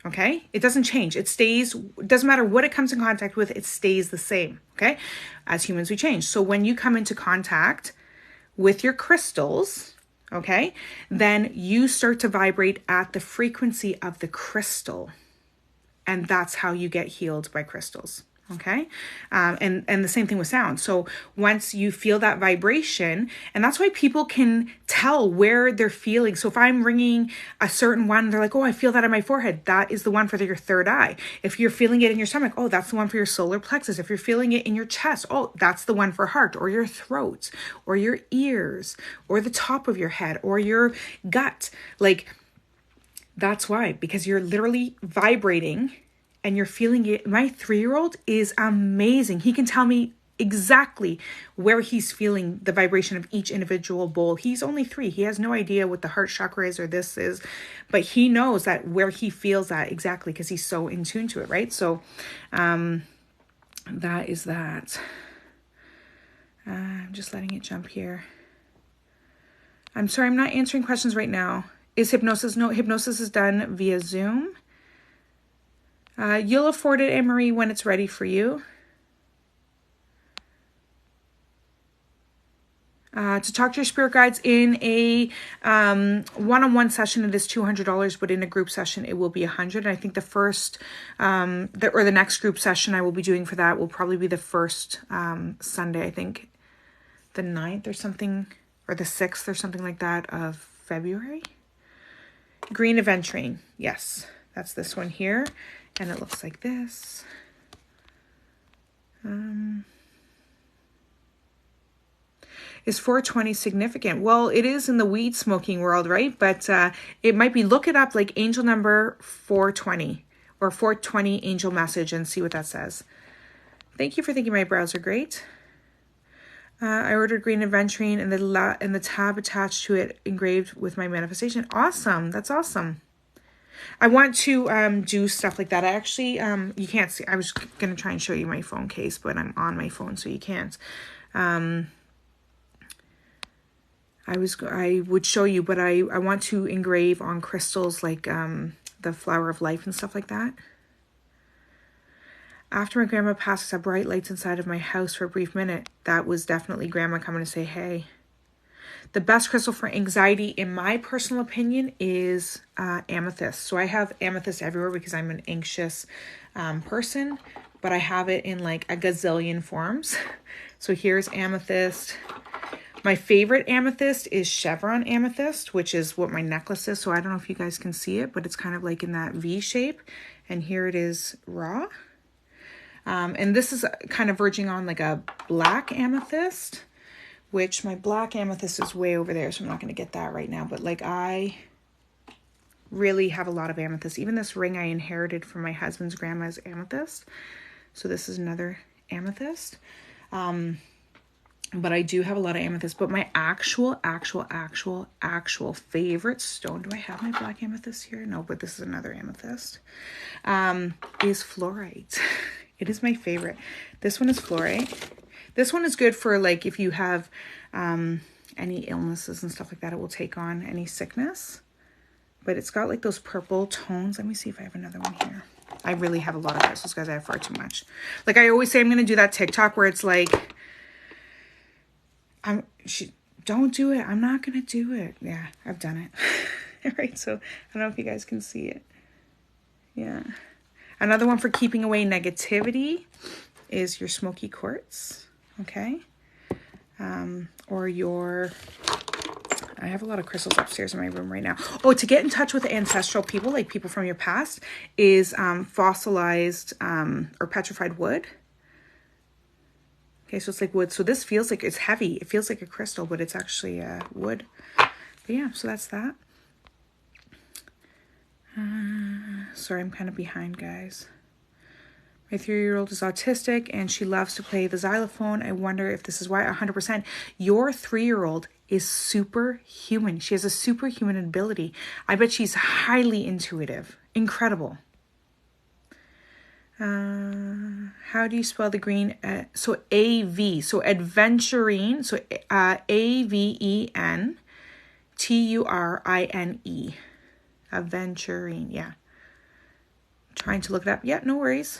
okay? It doesn't change. It stays, it doesn't matter what it comes in contact with, it stays the same, okay? As humans, we change. So when you come into contact with your crystals, okay, then you start to vibrate at the frequency of the crystal. And that's how you get healed by crystals. Okay. And the same thing with sound. So once you feel that vibration, and that's why people can tell where they're feeling. So if I'm ringing a certain one, they're like, oh, I feel that on my forehead. That is the one for your third eye. If you're feeling it in your stomach, oh, that's the one for your solar plexus. If you're feeling it in your chest, oh, that's the one for heart, or your throat, or your ears, or the top of your head, or your gut. Like, that's why, because you're literally vibrating and you're feeling it. My 3-year-old is amazing. He can tell me exactly where he's feeling the vibration of each individual bowl. He's only 3. He has no idea what the heart chakra is or this is, but he knows that where he feels that exactly because he's so in tune to it, right? So that is that. I'm just letting it jump here. I'm sorry, I'm not answering questions right now. Is hypnosis? No, hypnosis is done via Zoom. You'll afford it, Anne-Marie, when it's ready for you. To talk to your spirit guides in a one-on-one session, it is $200, but in a group session, it will be $100. And I think the first, the next group session I will be doing for that will probably be the first Sunday, I think the 9th or something, or the 6th or something like that of February. Green Aventurine, yes, that's this one here. And it looks like this. Is 420 significant? Well, it is in the weed smoking world, right? But it might be, look it up, like angel number 420 or 420 angel message, and see what that says. Thank you for thinking my brows are great. I ordered Green Aventurine and the tab attached to it engraved with my manifestation. Awesome. That's awesome. I want to do stuff like that. I actually, you can't see, I was going to try and show you my phone case, but I'm on my phone, so you can't. I would show you, but I want to engrave on crystals like the flower of life and stuff like that. After my grandma passed, I saw bright lights inside of my house for a brief minute. That was definitely grandma coming to say, hey. The best crystal for anxiety, in my personal opinion, is amethyst. So I have amethyst everywhere because I'm an anxious person, but I have it in like a gazillion forms. So here's amethyst. My favorite amethyst is chevron amethyst, which is what my necklace is. So I don't know if you guys can see it, but it's kind of like in that V shape. And here it is raw. And this is kind of verging on like a black amethyst, which my black amethyst is way over there, so I'm not going to get that right now. But like, I really have a lot of amethyst. Even this ring I inherited from my husband's grandma's amethyst. So this is another amethyst. But I do have a lot of amethyst. But my actual favorite stone, do I have my black amethyst here? No, but this is another amethyst, is fluorite. It is my favorite. This one is fluorite. This one is good for like if you have any illnesses and stuff like that. It will take on any sickness. But it's got like those purple tones. Let me see if I have another one here. I really have a lot of crystals, guys. I have far too much. Like I always say, I'm going to do that TikTok where it's like, don't do it. I'm not going to do it. Yeah, I've done it. All right, so I don't know if you guys can see it. Yeah. Another one for keeping away negativity is your smoky quartz. Okay. Or your I have a lot of crystals upstairs in my room right now. Oh, to get in touch with ancestral people, like people from your past, is fossilized or petrified wood. Okay, so it's like wood. So this feels like it's heavy. It feels like a crystal, but it's actually wood. But yeah, so that's that. Sorry, I'm kind of behind, guys. My 3-year-old is autistic and she loves to play the xylophone. I wonder if this is why. 100%. Your 3-year-old is superhuman. She has a superhuman ability. I bet she's highly intuitive. Incredible. How do you spell the green? So A-V. So adventurine. So A-V-E-N T-U-R-I-N-E. Aventurine. Yeah. Trying to look it up. Yeah, no worries.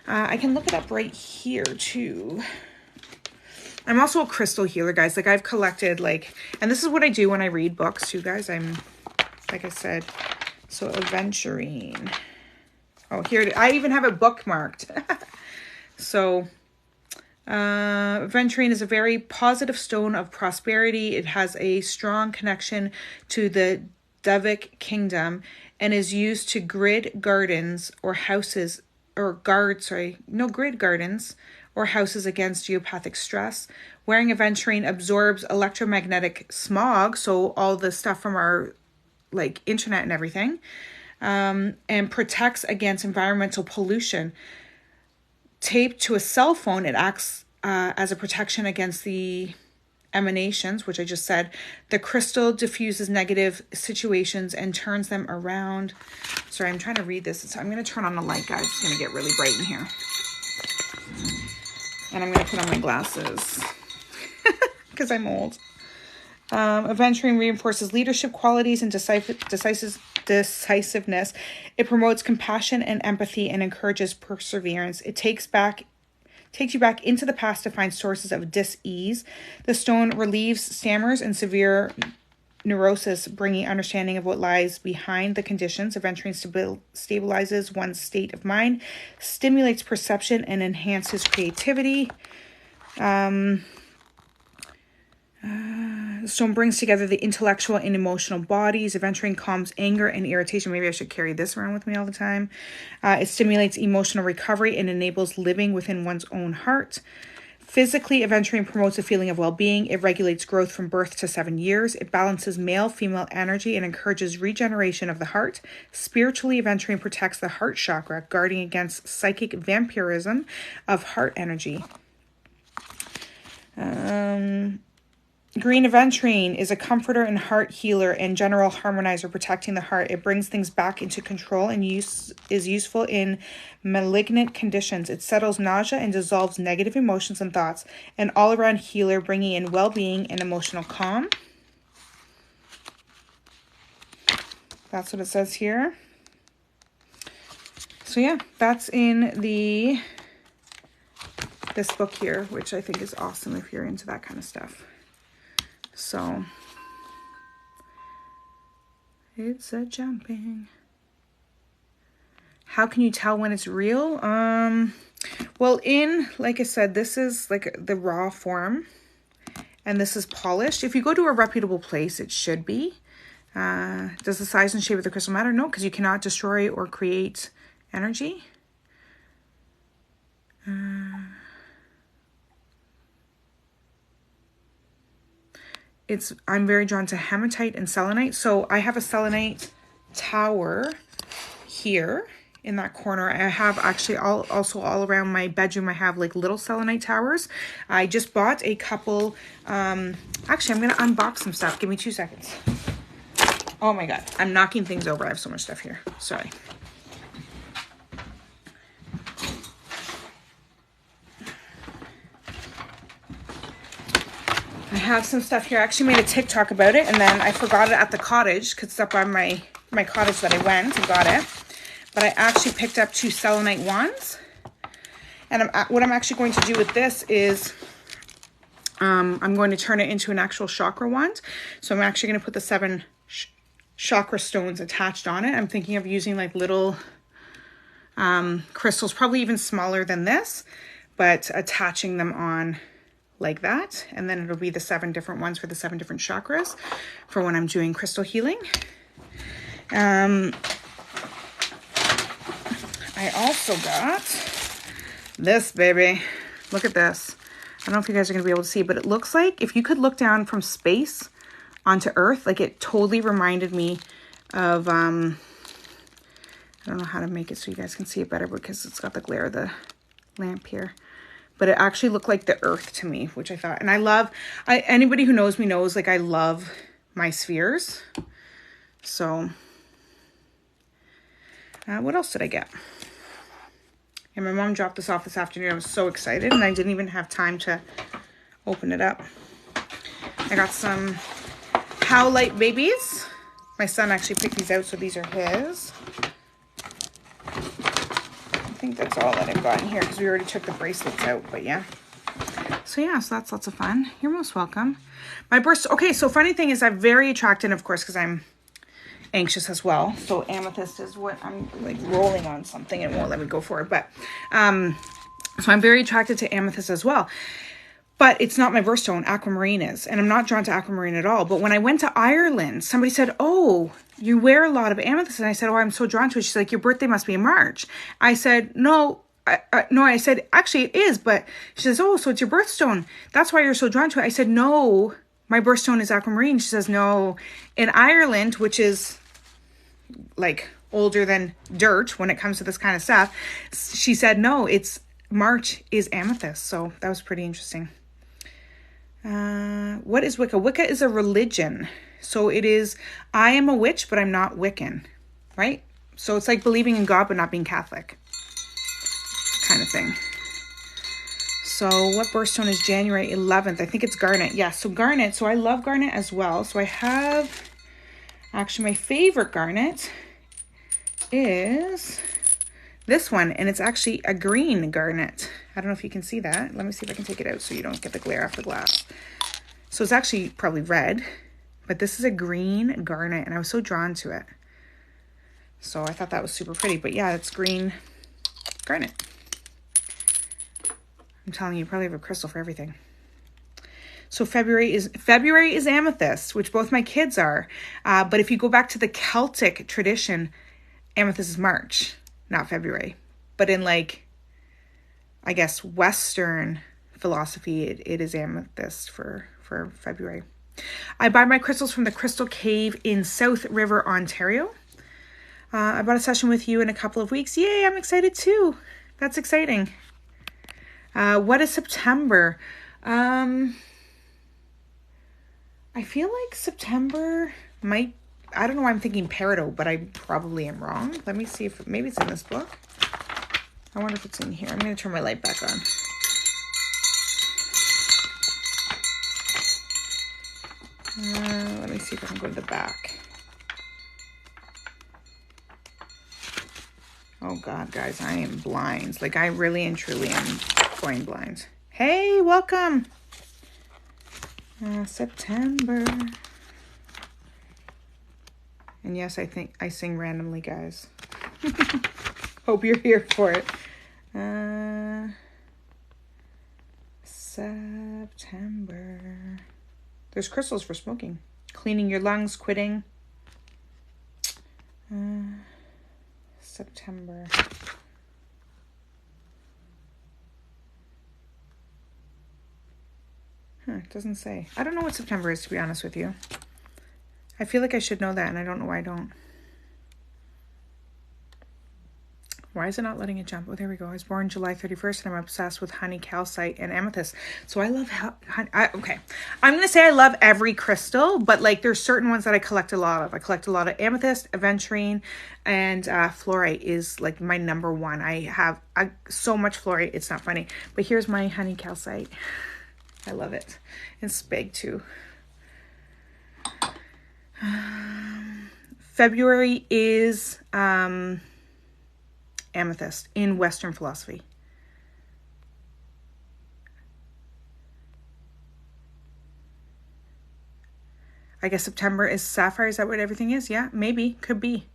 I can look it up right here too. I'm also a crystal healer, guys. Like I've collected and this is what I do when I read books too, guys. I'm, like I said, so aventurine. Oh, here, I even have it bookmarked. So, aventurine is a very positive stone of prosperity. It has a strong connection to the Devic kingdom and is used to grid gardens or houses grid gardens or houses against geopathic stress. Wearing aventurine absorbs electromagnetic smog, so all the stuff from our internet and everything, and protects against environmental pollution. Taped to a cell phone, it acts as a protection against the emanations, which I just said. The crystal diffuses negative situations and turns them around. Sorry, I'm trying to read this. I'm going to turn on the light, guys. It's going to get really bright in here. And I'm going to put on my glasses because I'm old. Aventurine reinforces leadership qualities and decisiveness. It promotes compassion and empathy and encourages perseverance. It takes you back into the past to find sources of dis-ease. The stone relieves stammers and severe neurosis, bringing understanding of what lies behind the conditions. Aventurine stabilizes one's state of mind, stimulates perception, and enhances creativity. The stone brings together the intellectual and emotional bodies. Aventurine calms anger and irritation. Maybe I should carry this around with me all the time. It stimulates emotional recovery and enables living within one's own heart. Physically, aventurine promotes a feeling of well-being. It regulates growth from birth to 7 years. It balances male-female energy and encourages regeneration of the heart. Spiritually, aventurine protects the heart chakra, guarding against psychic vampirism of heart energy. Green aventurine is a comforter and heart healer and general harmonizer, protecting the heart. It brings things back into control and is useful in malignant conditions. It settles nausea and dissolves negative emotions and thoughts. An all-around healer, bringing in well-being and emotional calm. That's what it says here. So yeah, that's in this book here, which I think is awesome if you're into that kind of stuff. So, it's a jumping. How can you tell when it's real? Well, like I said, this is like the raw form, and this is polished. If you go to a reputable place, it should be. Does the size and shape of the crystal matter? No, because you cannot destroy or create energy. I'm very drawn to hematite and selenite. So I have a selenite tower here in that corner. I have actually also all around my bedroom, I have like little selenite towers. I just bought a couple. Actually, I'm going to unbox some stuff. Give me 2 seconds. Oh my God, I'm knocking things over. I have so much stuff here. Sorry. I have some stuff here. I actually made a TikTok about it, and then I forgot it at the cottage because it's up on my cottage that I went and got it. But I actually picked up 2 selenite wands. And what I'm actually going to do with this is I'm going to turn it into an actual chakra wand. So I'm actually going to put the 7 chakra stones attached on it. I'm thinking of using like little crystals, probably even smaller than this, but attaching them on like that. And then it'll be the 7 different ones for the 7 different chakras for when I'm doing crystal healing. I also got this baby. Look at this. I don't know if you guys are going to be able to see, but it looks like if you could look down from space onto Earth, like it totally reminded me of, I don't know how to make it so you guys can see it better because it's got the glare of the lamp here. But it actually looked like the Earth to me, which I thought, and I love, anybody who knows me knows, like I love my spheres. So, what else did I get? And my mom dropped this off this afternoon. I was so excited and I didn't even have time to open it up. I got some Howlite babies. My son actually picked these out, so these are his. I think that's all that I've got in here because we already took the bracelets out, but yeah. So yeah, so that's lots of fun. You're most welcome. My birth, okay, so funny thing is I'm very attracted, of course, because I'm anxious as well. So amethyst is what I'm like rolling on something and won't let me go for it. But so I'm very attracted to amethyst as well. But it's not my birthstone. Aquamarine is. And I'm not drawn to aquamarine at all. But when I went to Ireland, somebody said, oh, you wear a lot of amethyst. And I said, oh, I'm so drawn to it. She's like, your birthday must be in March. I said, no. I said, actually it is. But she says, oh, so it's your birthstone. That's why you're so drawn to it. I said, no, my birthstone is aquamarine. She says, no. In Ireland, which is like older than dirt when it comes to this kind of stuff, she said no, it's March is amethyst. So that was pretty interesting. What is Wicca? Wicca is a religion. So it is, I am a witch, but I'm not Wiccan, right? So it's like believing in God but not being Catholic kind of thing. So what birthstone is January 11th? I think it's garnet. Yeah, so garnet. So I love garnet as well. So I have, actually my favorite garnet is this one, and it's actually a green garnet. I don't know if you can see that. Let me see if I can take it out so you don't get the glare off the glass. So it's actually probably red, but this is a green garnet, and I was so drawn to it. So I thought that was super pretty, but yeah, it's green garnet. I'm telling you, you probably have a crystal for everything. So February is amethyst, which both my kids are. But if you go back to the Celtic tradition, amethyst is March, not February. But in like, I guess, Western philosophy, it is amethyst for February. I buy my crystals from the Crystal Cave in South River, Ontario. I bought a session with you in a couple of weeks. Yay, I'm excited too. That's exciting. What is September? I feel like September might, I don't know why I'm thinking peridot, but I probably am wrong. Let me see if, maybe it's in this book. I wonder if it's in here. I'm going to turn my light back on. Let me see if I can go to the back. Oh God, guys, I am blind. Like I really and truly am going blind. Hey, welcome. September. And yes, I think I sing randomly, guys. Hope you're here for it. September. There's crystals for smoking. Cleaning your lungs, quitting. September. It doesn't say. I don't know what September is, to be honest with you. I feel like I should know that, and I don't know why I don't. Why is it not letting it jump? Oh, there we go. I was born July 31st, and I'm obsessed with honey, calcite, and amethyst. So I love honey. Okay. I'm going to say I love every crystal, but like there's certain ones that I collect a lot of. I collect a lot of amethyst, aventurine, and fluorite is like my number one. I have so much fluorite, it's not funny. But here's my honey calcite. I love it. It's big too. February is amethyst in Western philosophy. I guess September is sapphire. Is that what everything is? Yeah, maybe. Could be.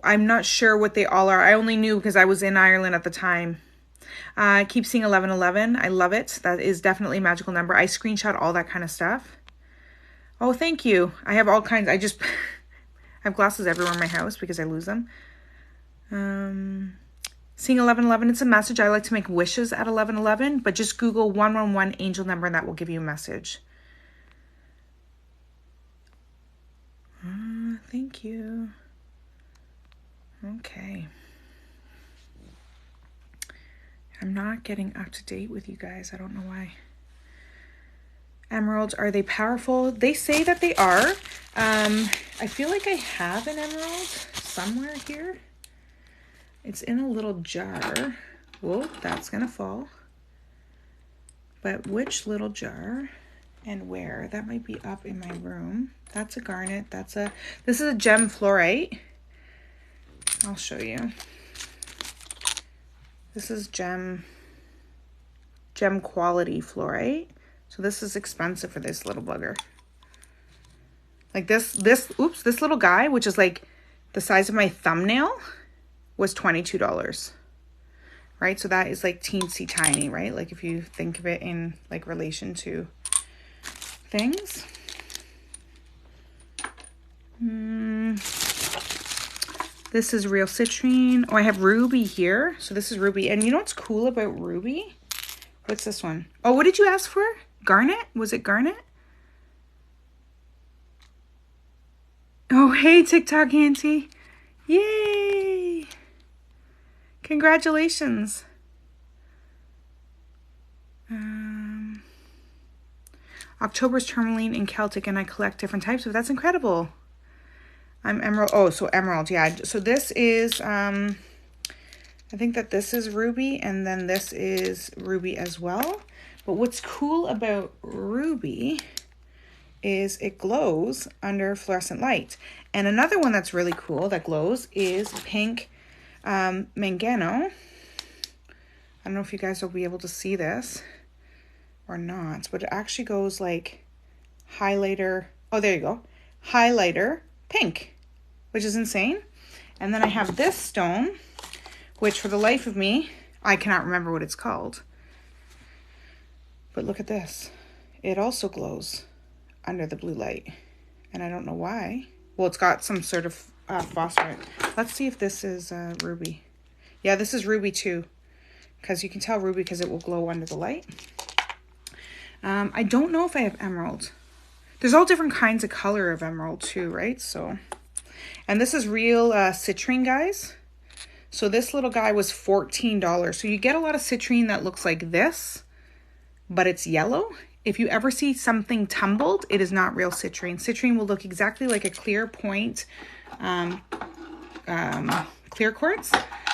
I'm not sure what they all are. I only knew because I was in Ireland at the time. I keep seeing 1111. I love it. That is definitely a magical number. I screenshot all that kind of stuff. Oh, thank you. I have all kinds. I just I have glasses everywhere in my house because I lose them. Seeing 1111, it's a message. I like to make wishes at 1111, but just Google 111 angel number and that will give you a message. Thank you. Okay. I'm not getting up to date with you guys. I don't know why. Emeralds, are they powerful? They say that they are. I feel like I have an emerald somewhere here. It's in a little jar. Whoa, that's gonna fall. But which little jar and where? That might be up in my room. That's a garnet. This is a gem fluorite. I'll show you. This is gem quality fluorite. So this is expensive for this little bugger. Like this little guy, which is like the size of my thumbnail, was $22. Right? So that is like teensy tiny, right? Like if you think of it in like relation to things. This is real citrine. Oh, I have ruby here. So this is ruby. And you know what's cool about ruby? What's this one? Oh, what did you ask for? Garnet? Was it garnet? Oh, hey, TikTok auntie. Yay. Congratulations. October's tourmaline and Celtic, and I collect different types of. That's incredible. I'm emerald. Oh, so emerald. Yeah. So this is, I think that this is ruby, and then this is ruby as well. But what's cool about ruby is it glows under fluorescent light. And another one that's really cool that glows is pink mangano. I don't know if you guys will be able to see this or not, but it actually goes like highlighter. Oh, there you go. Highlighter pink, which is insane. And then I have this stone, which for the life of me, I cannot remember what it's called. But look at this. It also glows under the blue light. And I don't know why. Well, it's got some sort of phosphorus. Let's see if this is ruby. Yeah, this is ruby too. Because you can tell ruby because it will glow under the light. I don't know if I have emerald. There's all different kinds of color of emerald too, right? So, and this is real citrine, guys. So this little guy was $14. So you get a lot of citrine that looks like this, but it's yellow. If you ever see something tumbled, it is not real citrine. Citrine will look exactly like a clear point, clear quartz.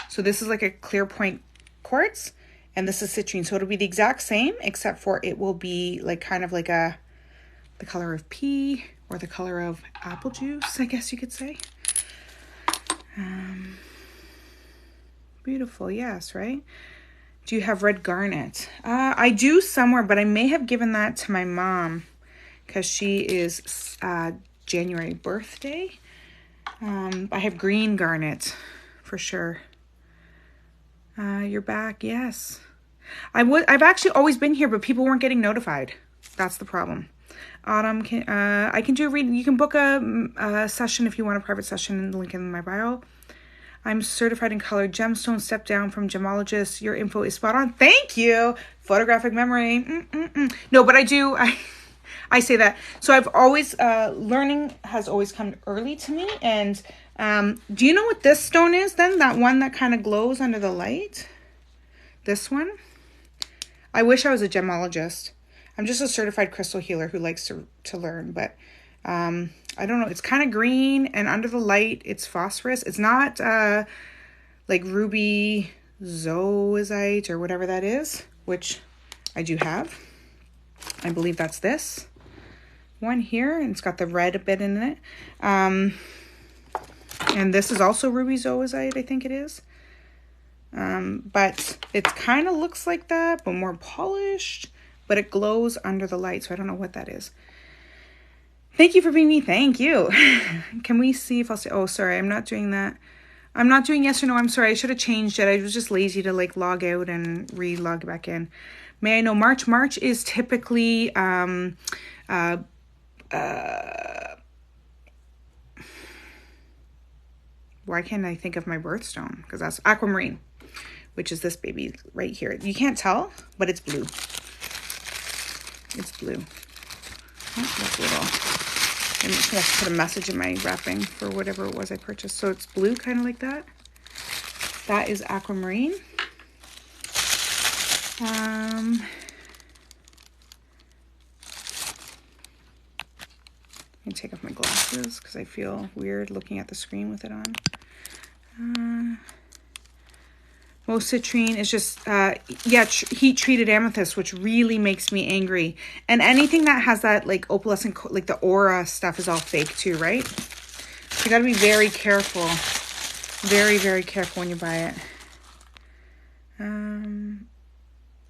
So this is like a clear point quartz, and this is citrine. So it'll be the exact same, except for it will be like kind of like the color of pea or the color of apple juice, I guess you could say. Beautiful, yes, right? Do you have red garnet? I do somewhere, but I may have given that to my mom because she is January birthday. I have green garnet for sure. You're back, yes. I've actually always been here, but people weren't getting notified. That's the problem. Autumn, I can do a reading. You can book a session if you want a private session. Link in my bio. I'm certified in color gemstone. Step down from gemologist. Your info is spot on. Thank you. Photographic memory. No, but I do. I say that. So I've always learning has always come early to me. And do you know what this stone is? Then that one that kind of glows under the light. This one. I wish I was a gemologist. I'm just a certified crystal healer who likes to learn, but I don't know. It's kind of green, and under the light, it's phosphorus. It's not like ruby zoisite or whatever that is, which I do have. I believe that's this one here, and it's got the red bit in it. And this is also ruby zoisite, I think it is. But it kind of looks like that, but more polished, but it glows under the light, so I don't know what that is. Thank you for being me. Thank you. Can we see if I'll say, oh, sorry, I'm not doing that. I'm not doing yes or no. I'm sorry. I should have changed it. I was just lazy to like log out and re-log back in. May I know March? March is typically why can't I think of my birthstone? Because that's Aquamarine, which is this baby right here. You can't tell, but it's blue. It's blue. Oh, that's a little... I'm just going to put a message in my wrapping for whatever it was I purchased. So it's blue, kind of like that. That is Aquamarine. Let me take off my glasses because I feel weird looking at the screen with it on. Most citrine is just, heat-treated amethyst, which really makes me angry. And anything that has that, like, opalescent, like the aura stuff is all fake too, right? So you got to be very careful. Very, very careful when you buy it.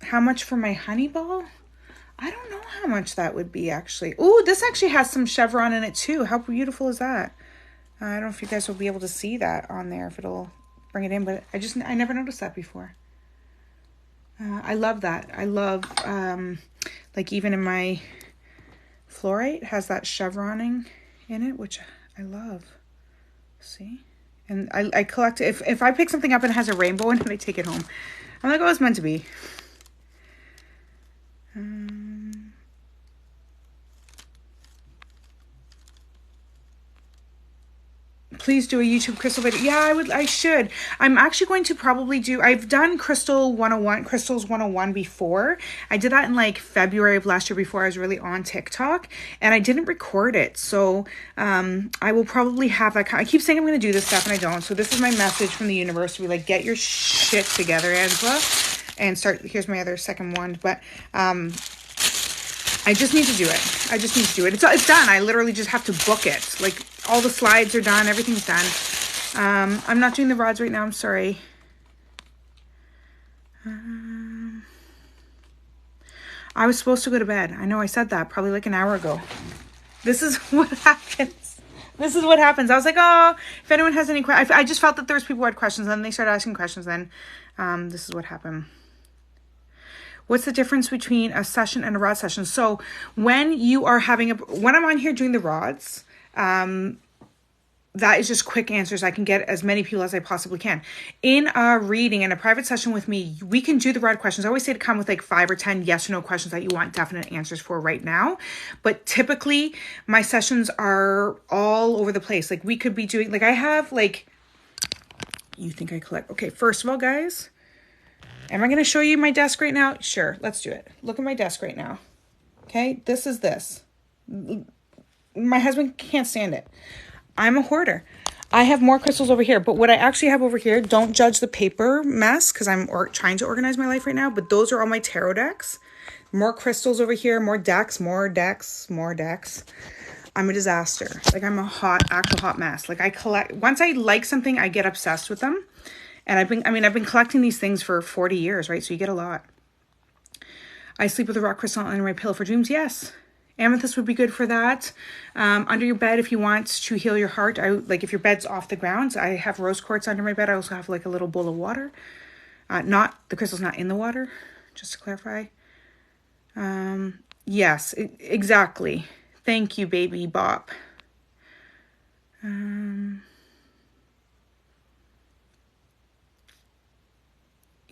How much for my honey ball? I don't know how much that would be, actually. Ooh, this actually has some chevron in it, too. How beautiful is that? I don't know if you guys will be able to see that on there, if it'll... bring it in, but I never noticed that before. I love that. I love, like even in my fluorite has that chevroning in it, which I love. See? And I collect, if I pick something up and it has a rainbow in it, I take it home. I'm like, oh, it's meant to be. Please do a YouTube crystal video. Yeah, I should. I'm actually going to probably do, I've done Crystals 101 before. I did that in like February of last year before I was really on TikTok, and I didn't record it. So I will probably have that. I keep saying I'm going to do this stuff and I don't. So this is my message from the universe to be like, get your shit together, Angela, and start. Here's my other second wand, but I just need to do it. I just need to do it. It's done. I literally just have to book it. Like, all the slides are done. Everything's done. I'm not doing the rods right now. I'm sorry. I was supposed to go to bed. I know I said that probably like an hour ago. This is what happens. This is what happens. I was like, oh, if anyone has any questions. I just felt that there was people who had questions. And then they started asking questions. Then this is what happened. What's the difference between a session and a rod session? So when you are having when I'm on here doing the rods, that is just quick answers. I can get as many people as I possibly can. In a reading, in a private session with me, we can do the rod questions. I always say to come with like 5 or 10 yes or no questions that you want definite answers for right now. But typically my sessions are all over the place. Like we could be doing, like I have like, you think I collect. Okay, first of all, guys, am I going to show you my desk right now? Sure, let's do it. Look at my desk right now. Okay, this is this. My husband can't stand it. I'm a hoarder. I have more crystals over here, but what I actually have over here, don't judge the paper mess because I'm trying to organize my life right now, but those are all my tarot decks. More crystals over here, more decks, more decks, more decks. I'm a disaster. Like I'm a actual hot mess. Like I collect, once I like something, I get obsessed with them. And I've been collecting these things for 40 years, right? So you get a lot. I sleep with a rock crystal under my pillow for dreams. Yes. Amethyst would be good for that. Under your bed, if you want to heal your heart, like if your bed's off the ground, I have rose quartz under my bed. I also have like a little bowl of water. The crystal's not in the water, just to clarify. Yes, exactly. Thank you, baby bop.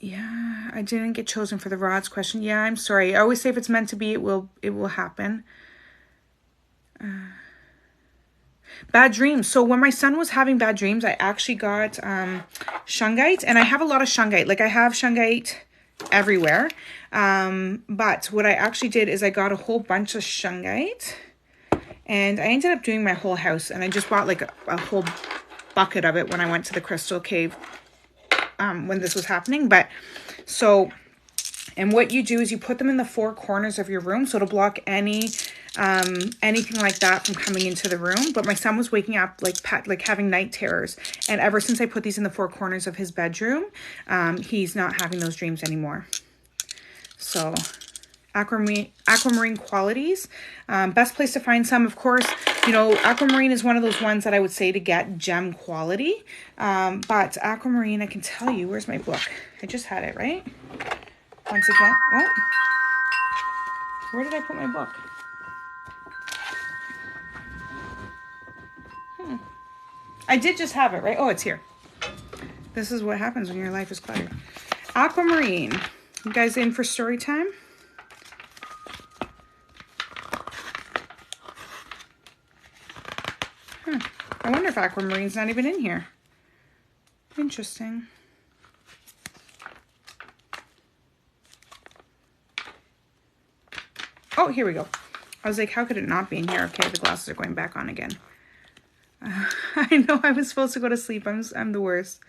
Yeah, I didn't get chosen for the rods question. Yeah, I'm sorry. I always say if it's meant to be, it will happen. Bad dreams. So when my son was having bad dreams, I actually got shungite, and I have a lot of shungite. Like I have shungite everywhere. But what I actually did is I got a whole bunch of shungite, and I ended up doing my whole house, and I just bought like a whole bucket of it when I went to the crystal cave when this was happening. But so, and what you do is you put them in the 4 corners of your room, so to block anything like that from coming into the room. But my son was waking up like having night terrors, and ever since I put these in the 4 corners of his bedroom, he's not having those dreams anymore. So Aquamarine qualities. Best place to find some, of course, you know, Aquamarine is one of those ones that I would say to get gem quality. But Aquamarine, I can tell you, where's my book? I just had it, right? Once again, oh, where did I put my book? I did just have it, right? Oh, it's here. This is what happens when your life is cluttered. Aquamarine. You guys in for story time? I wonder if Aquamarine's not even in here. Interesting. Oh, here we go. I was like, how could it not be in here? Okay, the glasses are going back on again. I know I was supposed to go to sleep. I'm the worst.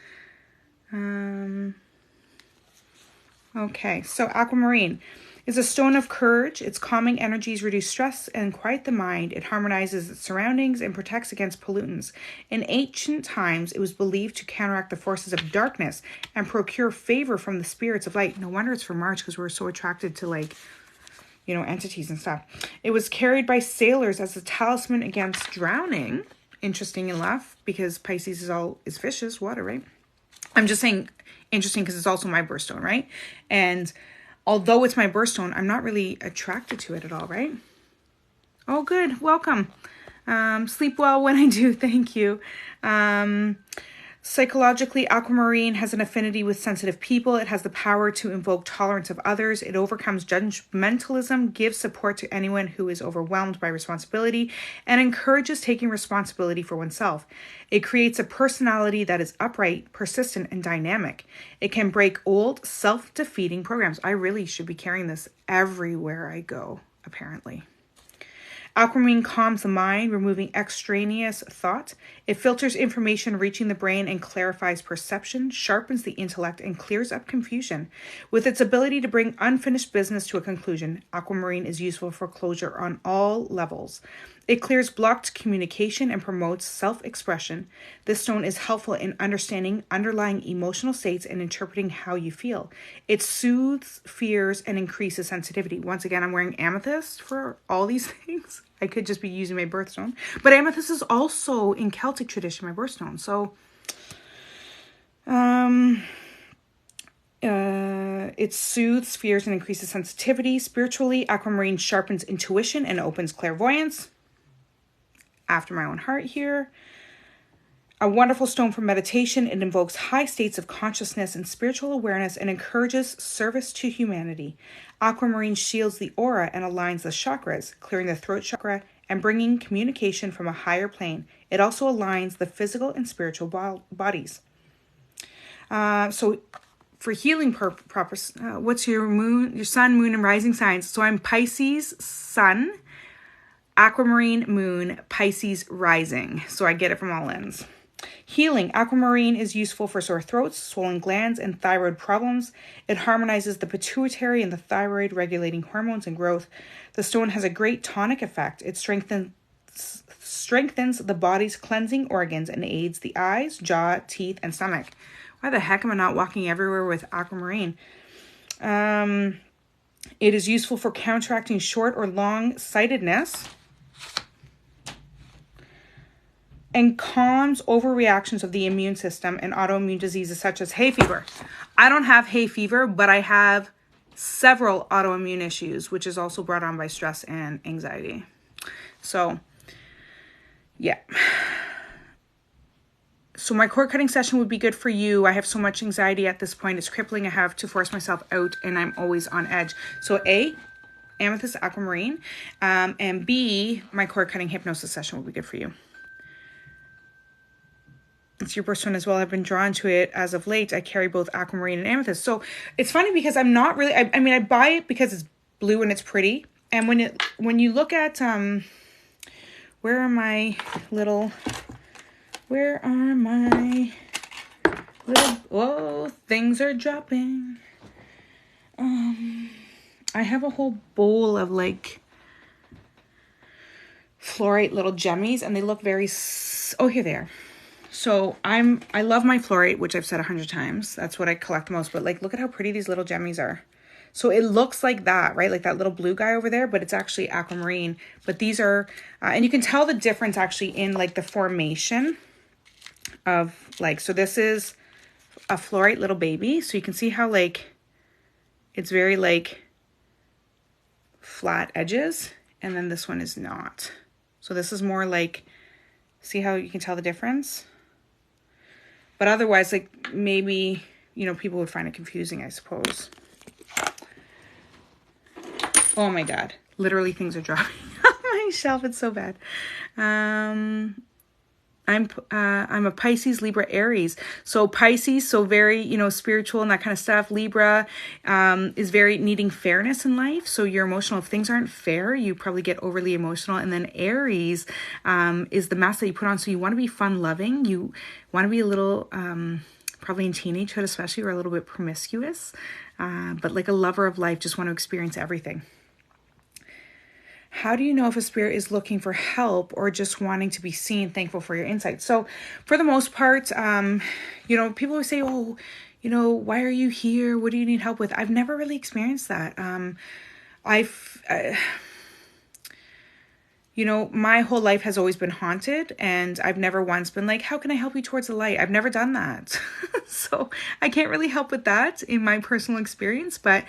Okay, so Aquamarine is a stone of courage. Its calming energies reduce stress and quiet the mind. It harmonizes its surroundings and protects against pollutants. In ancient times, it was believed to counteract the forces of darkness and procure favor from the spirits of light. No wonder it's for March, because we're so attracted to, like, you know, entities and stuff. It was carried by sailors as a talisman against drowning. Interesting enough, because Pisces is fishes, water, right? I'm just saying interesting because it's also my birthstone, right? And although it's my birthstone, I'm not really attracted to it at all, right? Oh, good. Welcome. Sleep well when I do. Thank you. Psychologically, Aquamarine has an affinity with sensitive people. It has the power to invoke tolerance of others. It overcomes judgmentalism, gives support to anyone who is overwhelmed by responsibility, and encourages taking responsibility for oneself. It creates a personality that is upright, persistent, and dynamic. It can break old, self-defeating programs. I really should be carrying this everywhere I go, apparently. Aquamarine calms the mind, removing extraneous thought. It filters information reaching the brain and clarifies perception, sharpens the intellect, and clears up confusion. With its ability to bring unfinished business to a conclusion, Aquamarine is useful for closure on all levels. It clears blocked communication and promotes self-expression. This stone is helpful in understanding underlying emotional states and interpreting how you feel. It soothes fears and increases sensitivity. Once again, I'm wearing amethyst for all these things. I could just be using my birthstone. But amethyst is also in Celtic tradition, my birthstone. So, it soothes fears and increases sensitivity. Spiritually, Aquamarine sharpens intuition and opens clairvoyance. After my own heart here. A wonderful stone for meditation. It invokes high states of consciousness and spiritual awareness and encourages service to humanity. Aquamarine shields the aura and aligns the chakras, clearing the throat chakra and bringing communication from a higher plane. It also aligns the physical and spiritual bodies. So for healing purpose, what's your moon, your sun, moon, and rising signs? So I'm Pisces sun, Aquamarine moon, Pisces rising. So I get it from all ends. Healing. Aquamarine is useful for sore throats, swollen glands, and thyroid problems. It harmonizes the pituitary and the thyroid, regulating hormones and growth. The stone has a great tonic effect. It strengthens the body's cleansing organs and aids the eyes, jaw, teeth, and stomach. Why the heck am I not walking everywhere with Aquamarine? It is useful for counteracting short or long-sightedness and calms overreactions of the immune system and autoimmune diseases such as hay fever. I don't have hay fever, but I have several autoimmune issues, which is also brought on by stress and anxiety. So, yeah. So my cord cutting session would be good for you. I have so much anxiety at this point. It's crippling. I have to force myself out and I'm always on edge. So A, Amethyst Aquamarine, and B, my cord cutting hypnosis session would be good for you. It's your birthstone as well. I've been drawn to it as of late. I carry both Aquamarine and Amethyst. So it's funny because I'm not really, I mean, I buy it because it's blue and it's pretty. And when you look at, where are my little, oh, things are dropping. I have a whole bowl of like fluorite little gemmies and they look very, oh, here they are. So I love my fluorite, which I've said 100 times. That's what I collect most. But like, look at how pretty these little gemmies are. So it looks like that, right? Like that little blue guy over there, but it's actually aquamarine. But these are, and you can tell the difference actually in like the formation of like, so this is a fluorite little baby. So you can see how like, it's very like flat edges. And then this one is not. So this is more like, see how you can tell the difference? But otherwise, like maybe, you know, people would find it confusing, I suppose. Oh my God. Literally things are dropping off my shelf. It's so bad. I'm a Pisces, Libra, Aries. So Pisces, so very, you know, spiritual and that kind of stuff. Libra is very needing fairness in life. So you're emotional. If things aren't fair, you probably get overly emotional. And then Aries is the mask that you put on. So you want to be fun loving. You want to be a little, probably in teenagehood especially, or a little bit promiscuous. But like a lover of life, just want to experience everything. How do you know if a spirit is looking for help or just wanting to be seen? Thankful for your insight. So for the most part, you know, people always say, oh, you know, why are you here? What do you need help with? I've never really experienced that. You know, my whole life has always been haunted, and I've never once been like, how can I help you towards the light? I've never done that. So I can't really help with that in my personal experience. But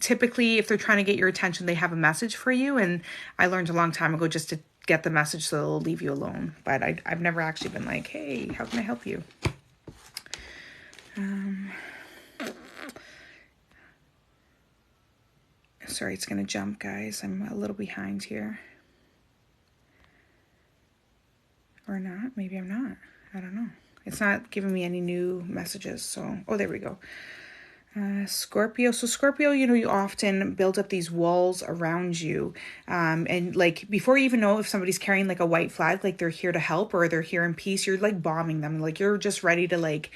typically, if they're trying to get your attention, they have a message for you. And I learned a long time ago just to get the message so they'll leave you alone. But I've never actually been like, hey, how can I help you? Sorry, it's going to jump, guys. I'm a little behind here. Or not. Maybe I'm not. I don't know. It's not giving me any new messages. So, oh, there we go. Scorpio. So Scorpio, you know, you often build up these walls around you. And like before you even know if somebody's carrying like a white flag, like they're here to help or they're here in peace, you're like bombing them. Like you're just ready to like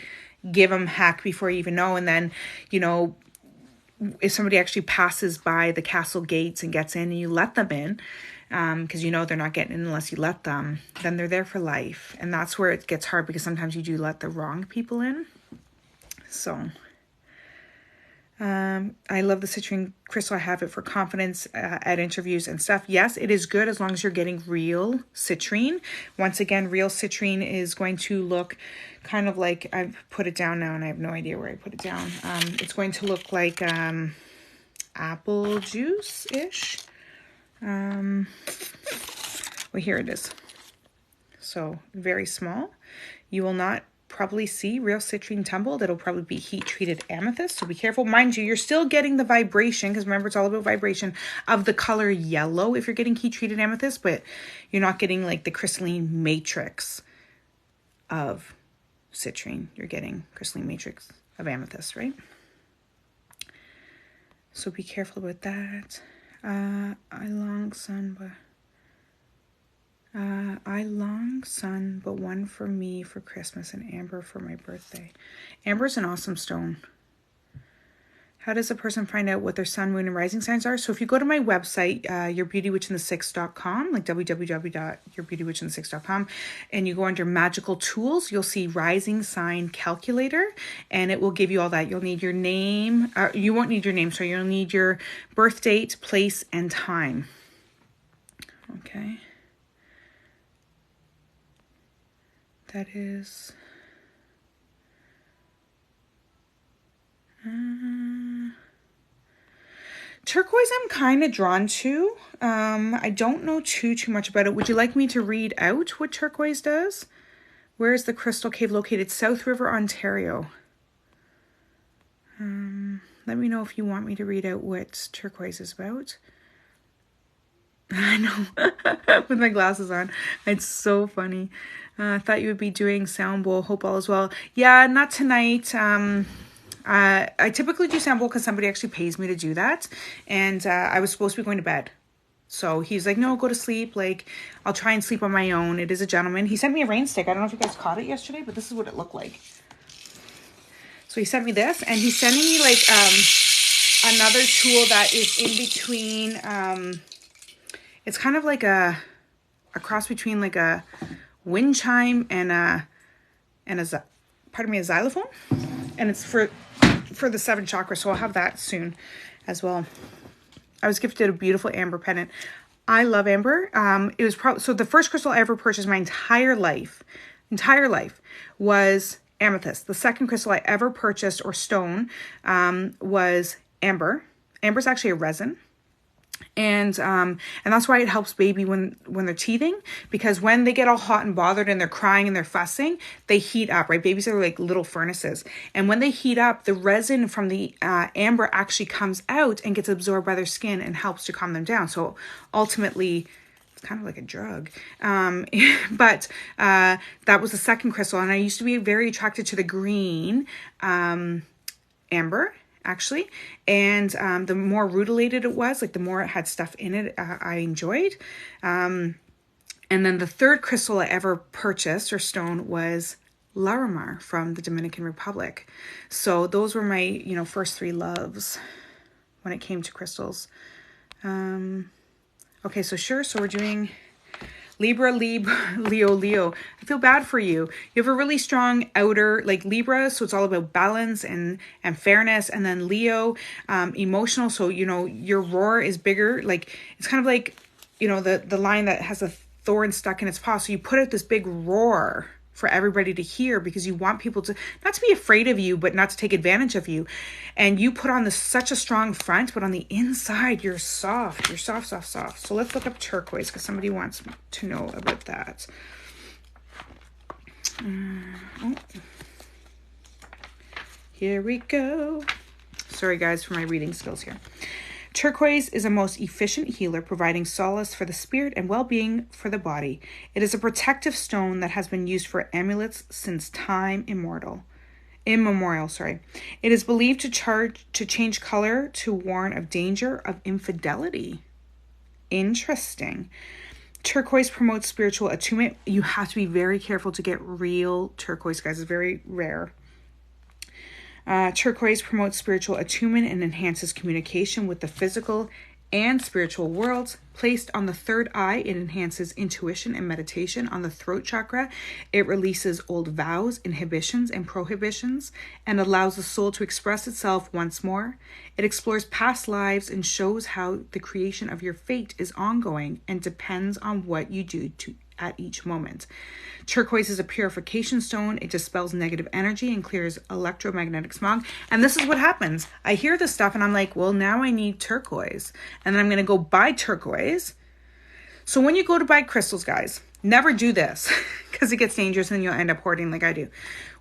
give them heck before you even know. And then, you know, if somebody actually passes by the castle gates and gets in and you let them in, because you know they're not getting in unless you let them, then they're there for life. And that's where it gets hard because sometimes you do let the wrong people in. So I love the citrine crystal. I have it for confidence at interviews and stuff. Yes, it is good as long as you're getting real citrine. Once again, real citrine is going to look kind of like, I've put it down now and I have no idea where I put it down. It's going to look like apple juice-ish. Well, here it is. So very small. You will not probably see real citrine tumbled. It'll probably be heat treated amethyst. So be careful. Mind you, you're still getting the vibration, because remember, it's all about vibration, of the color yellow if you're getting heat treated amethyst, but you're not getting like the crystalline matrix of citrine. You're getting crystalline matrix of amethyst, right? So be careful about that. I long sun, but one for me for Christmas and amber for my birthday. Amber's an awesome stone. How does a person find out what their sun, moon, and rising signs are? So if you go to my website, yourbeautywitchinthesix.com, like www.yourbeautywitchinthesix.com, and you go under magical tools, you'll see rising sign calculator, and it will give you all that. You'll need your name. You won't need your name, so you'll need your birth date, place, and time. Okay. That is... turquoise I'm kind of drawn to. I don't know too much about it. Would you like me to read out what turquoise does? Where is the crystal cave located? South River, Ontario. Let me know if you want me to read out what turquoise is about. I know, with my glasses on. It's so funny. I thought you would be doing sound bowl. Hope all is well. Yeah, not tonight. I typically do sound bowl because somebody actually pays me to do that. And I was supposed to be going to bed. So he's like, no, go to sleep. Like, I'll try and sleep on my own. It is a gentleman. He sent me a rain stick. I don't know if you guys caught it yesterday, but this is what it looked like. So he sent me this, and he's sending me like another tool that is in between. It's kind of like a cross between like a wind chime and a xylophone, and it's for for the 7 chakras. So I'll have that soon as well. I was gifted a beautiful amber pendant. I love amber. It was probably, so the first crystal I ever purchased my entire life was amethyst. The second crystal I ever purchased, or stone, was amber. Amber is actually a resin. And that's why it helps baby when they're teething, because when they get all hot and bothered and they're crying and they're fussing, they heat up, right? Babies are like little furnaces. And when they heat up, the resin from the amber actually comes out and gets absorbed by their skin and helps to calm them down. So ultimately, it's kind of like a drug. But that was the second crystal. And I used to be very attracted to the green amber, actually. And the more rutilated it was, like the more it had stuff in it, I enjoyed. And then the third crystal I ever purchased, or stone, was Larimar from the Dominican Republic. So those were my, first 3 loves when it came to crystals. Okay, so sure. So we're doing Libra, Leo. I feel bad for you. You have a really strong outer, like Libra, so it's all about balance and fairness. And then Leo, emotional. So, your roar is bigger. Like, it's kind of like, the lion that has a thorn stuck in its paw. So you put out this big roar for everybody to hear, because you want people to, not to be afraid of you, but not to take advantage of you. And you put on such a strong front, but on the inside, you're soft. You're soft. So let's look up turquoise, because somebody wants to know about that. Here we go. Sorry, guys, for my reading skills here. Turquoise is a most efficient healer, providing solace for the spirit and well-being for the body. It is a protective stone that has been used for amulets since time immemorial. It is believed to change color to warn of danger of infidelity. Interesting. Turquoise promotes spiritual attunement. You have to be very careful to get real turquoise, guys. It's very rare. Turquoise promotes spiritual attunement and enhances communication with the physical and spiritual worlds. Placed on the third eye, it enhances intuition and meditation. On the throat chakra, it releases old vows, inhibitions, and prohibitions, and allows the soul to express itself once more. It explores past lives and shows how the creation of your fate is ongoing and depends on what you do at each moment. Turquoise is a purification stone. It dispels negative energy and clears electromagnetic smog. And this is what happens. I hear this stuff and I'm like, well, now I need turquoise. And then I'm going to go buy turquoise. So when you go to buy crystals, guys, never do this because it gets dangerous and you'll end up hoarding like I do.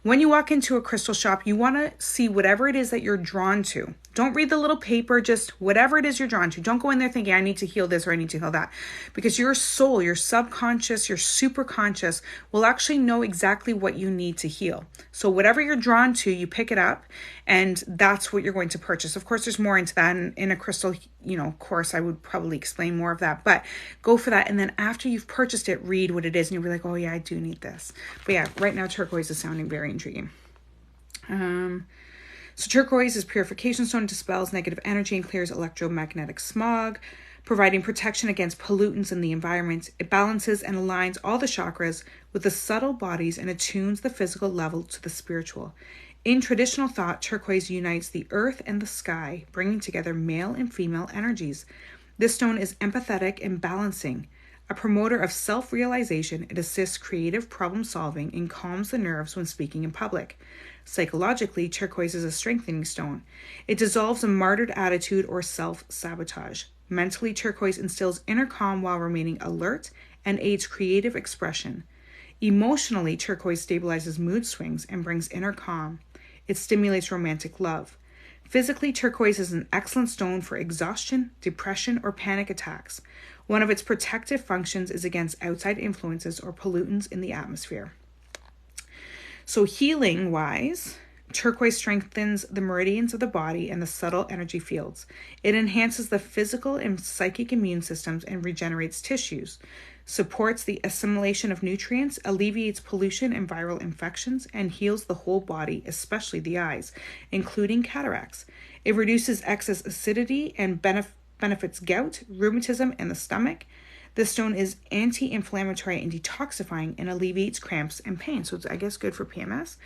When you walk into a crystal shop, you want to see whatever it is that you're drawn to. Don't read the little paper, just whatever it is you're drawn to. Don't go in there thinking, I need to heal this or I need to heal that. Because your soul, your subconscious, your superconscious will actually know exactly what you need to heal. So whatever you're drawn to, you pick it up and that's what you're going to purchase. Of course, there's more into that. And in a crystal, course, I would probably explain more of that. But go for that. And then after you've purchased it, read what it is. And you'll be like, oh yeah, I do need this. But yeah, right now turquoise is sounding very intriguing. So turquoise is purification stone, dispels negative energy and clears electromagnetic smog, providing protection against pollutants in the environment. It balances and aligns all the chakras with the subtle bodies and attunes the physical level to the spiritual. In traditional thought, turquoise unites the earth and the sky, bringing together male and female energies. This stone is empathetic and balancing. A promoter of self-realization, it assists creative problem solving and calms the nerves when speaking in public. Psychologically, turquoise is a strengthening stone. It dissolves a martyred attitude or self-sabotage. Mentally, turquoise instills inner calm while remaining alert and aids creative expression. Emotionally, turquoise stabilizes mood swings and brings inner calm. It stimulates romantic love. Physically, turquoise is an excellent stone for exhaustion, depression, or panic attacks. One of its protective functions is against outside influences or pollutants in the atmosphere. So healing-wise, turquoise strengthens the meridians of the body and the subtle energy fields. It enhances the physical and psychic immune systems and regenerates tissues, supports the assimilation of nutrients, alleviates pollution and viral infections, and heals the whole body, especially the eyes, including cataracts. It reduces excess acidity and benefits gout, rheumatism, and the stomach. This stone is anti-inflammatory and detoxifying and alleviates cramps and pain. So it's, I guess, good for PMS.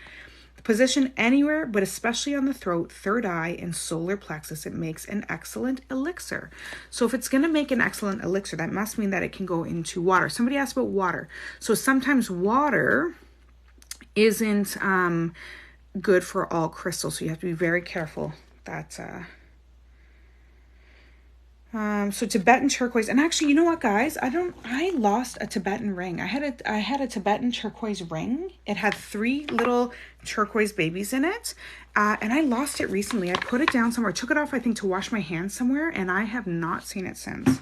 Position anywhere, but especially on the throat, third eye, and solar plexus, it makes an excellent elixir. So if it's going to make an excellent elixir, that must mean that it can go into water. Somebody asked about water. So sometimes water isn't good for all crystals, so you have to be very careful. That's so Tibetan turquoise, and actually, you know what, guys? I lost a Tibetan ring. I had a Tibetan turquoise ring. It had 3 little turquoise babies in it, and I lost it recently. I put it down somewhere, took it off, I think, to wash my hands somewhere, and I have not seen it since.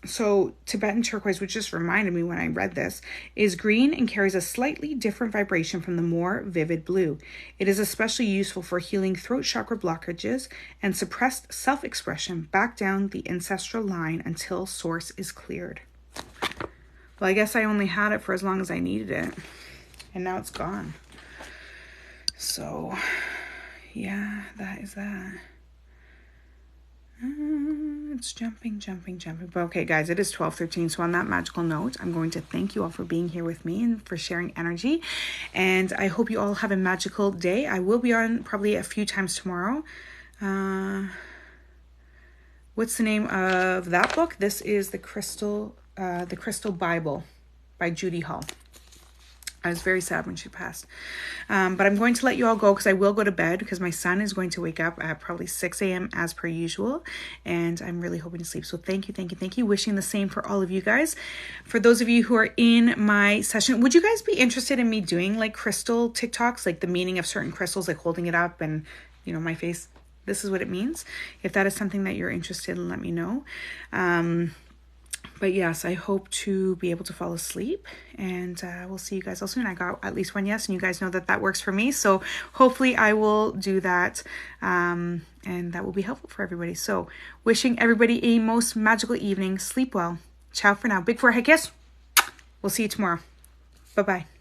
So Tibetan turquoise, which just reminded me when I read this, is green and carries a slightly different vibration from the more vivid blue. It is especially useful for healing throat chakra blockages and suppressed self-expression back down the ancestral line until source is cleared. Well, I guess I only had it for as long as I needed it, and now it's gone. So, yeah, that is that. It's jumping. But okay, guys, it is 12:13. So on that magical note, I'm going to thank you all for being here with me and for sharing energy. And I hope you all have a magical day. I will be on probably a few times tomorrow. What's the name of that book? This is the Crystal Bible by Judy Hall. I was very sad when she passed. But I'm going to let you all go because I will go to bed because my son is going to wake up at probably 6 a.m. as per usual. And I'm really hoping to sleep. So thank you. Wishing the same for all of you guys. For those of you who are in my session, would you guys be interested in me doing like crystal TikToks, like the meaning of certain crystals, like holding it up and, you know, my face? This is what it means. If that is something that you're interested in, let me know. But yes, I hope to be able to fall asleep, and we'll see you guys all soon. I got at least one yes, and you guys know that works for me. So hopefully I will do that, and that will be helpful for everybody. So wishing everybody a most magical evening. Sleep well. Ciao for now. Big forehead kiss. We'll see you tomorrow. Bye-bye.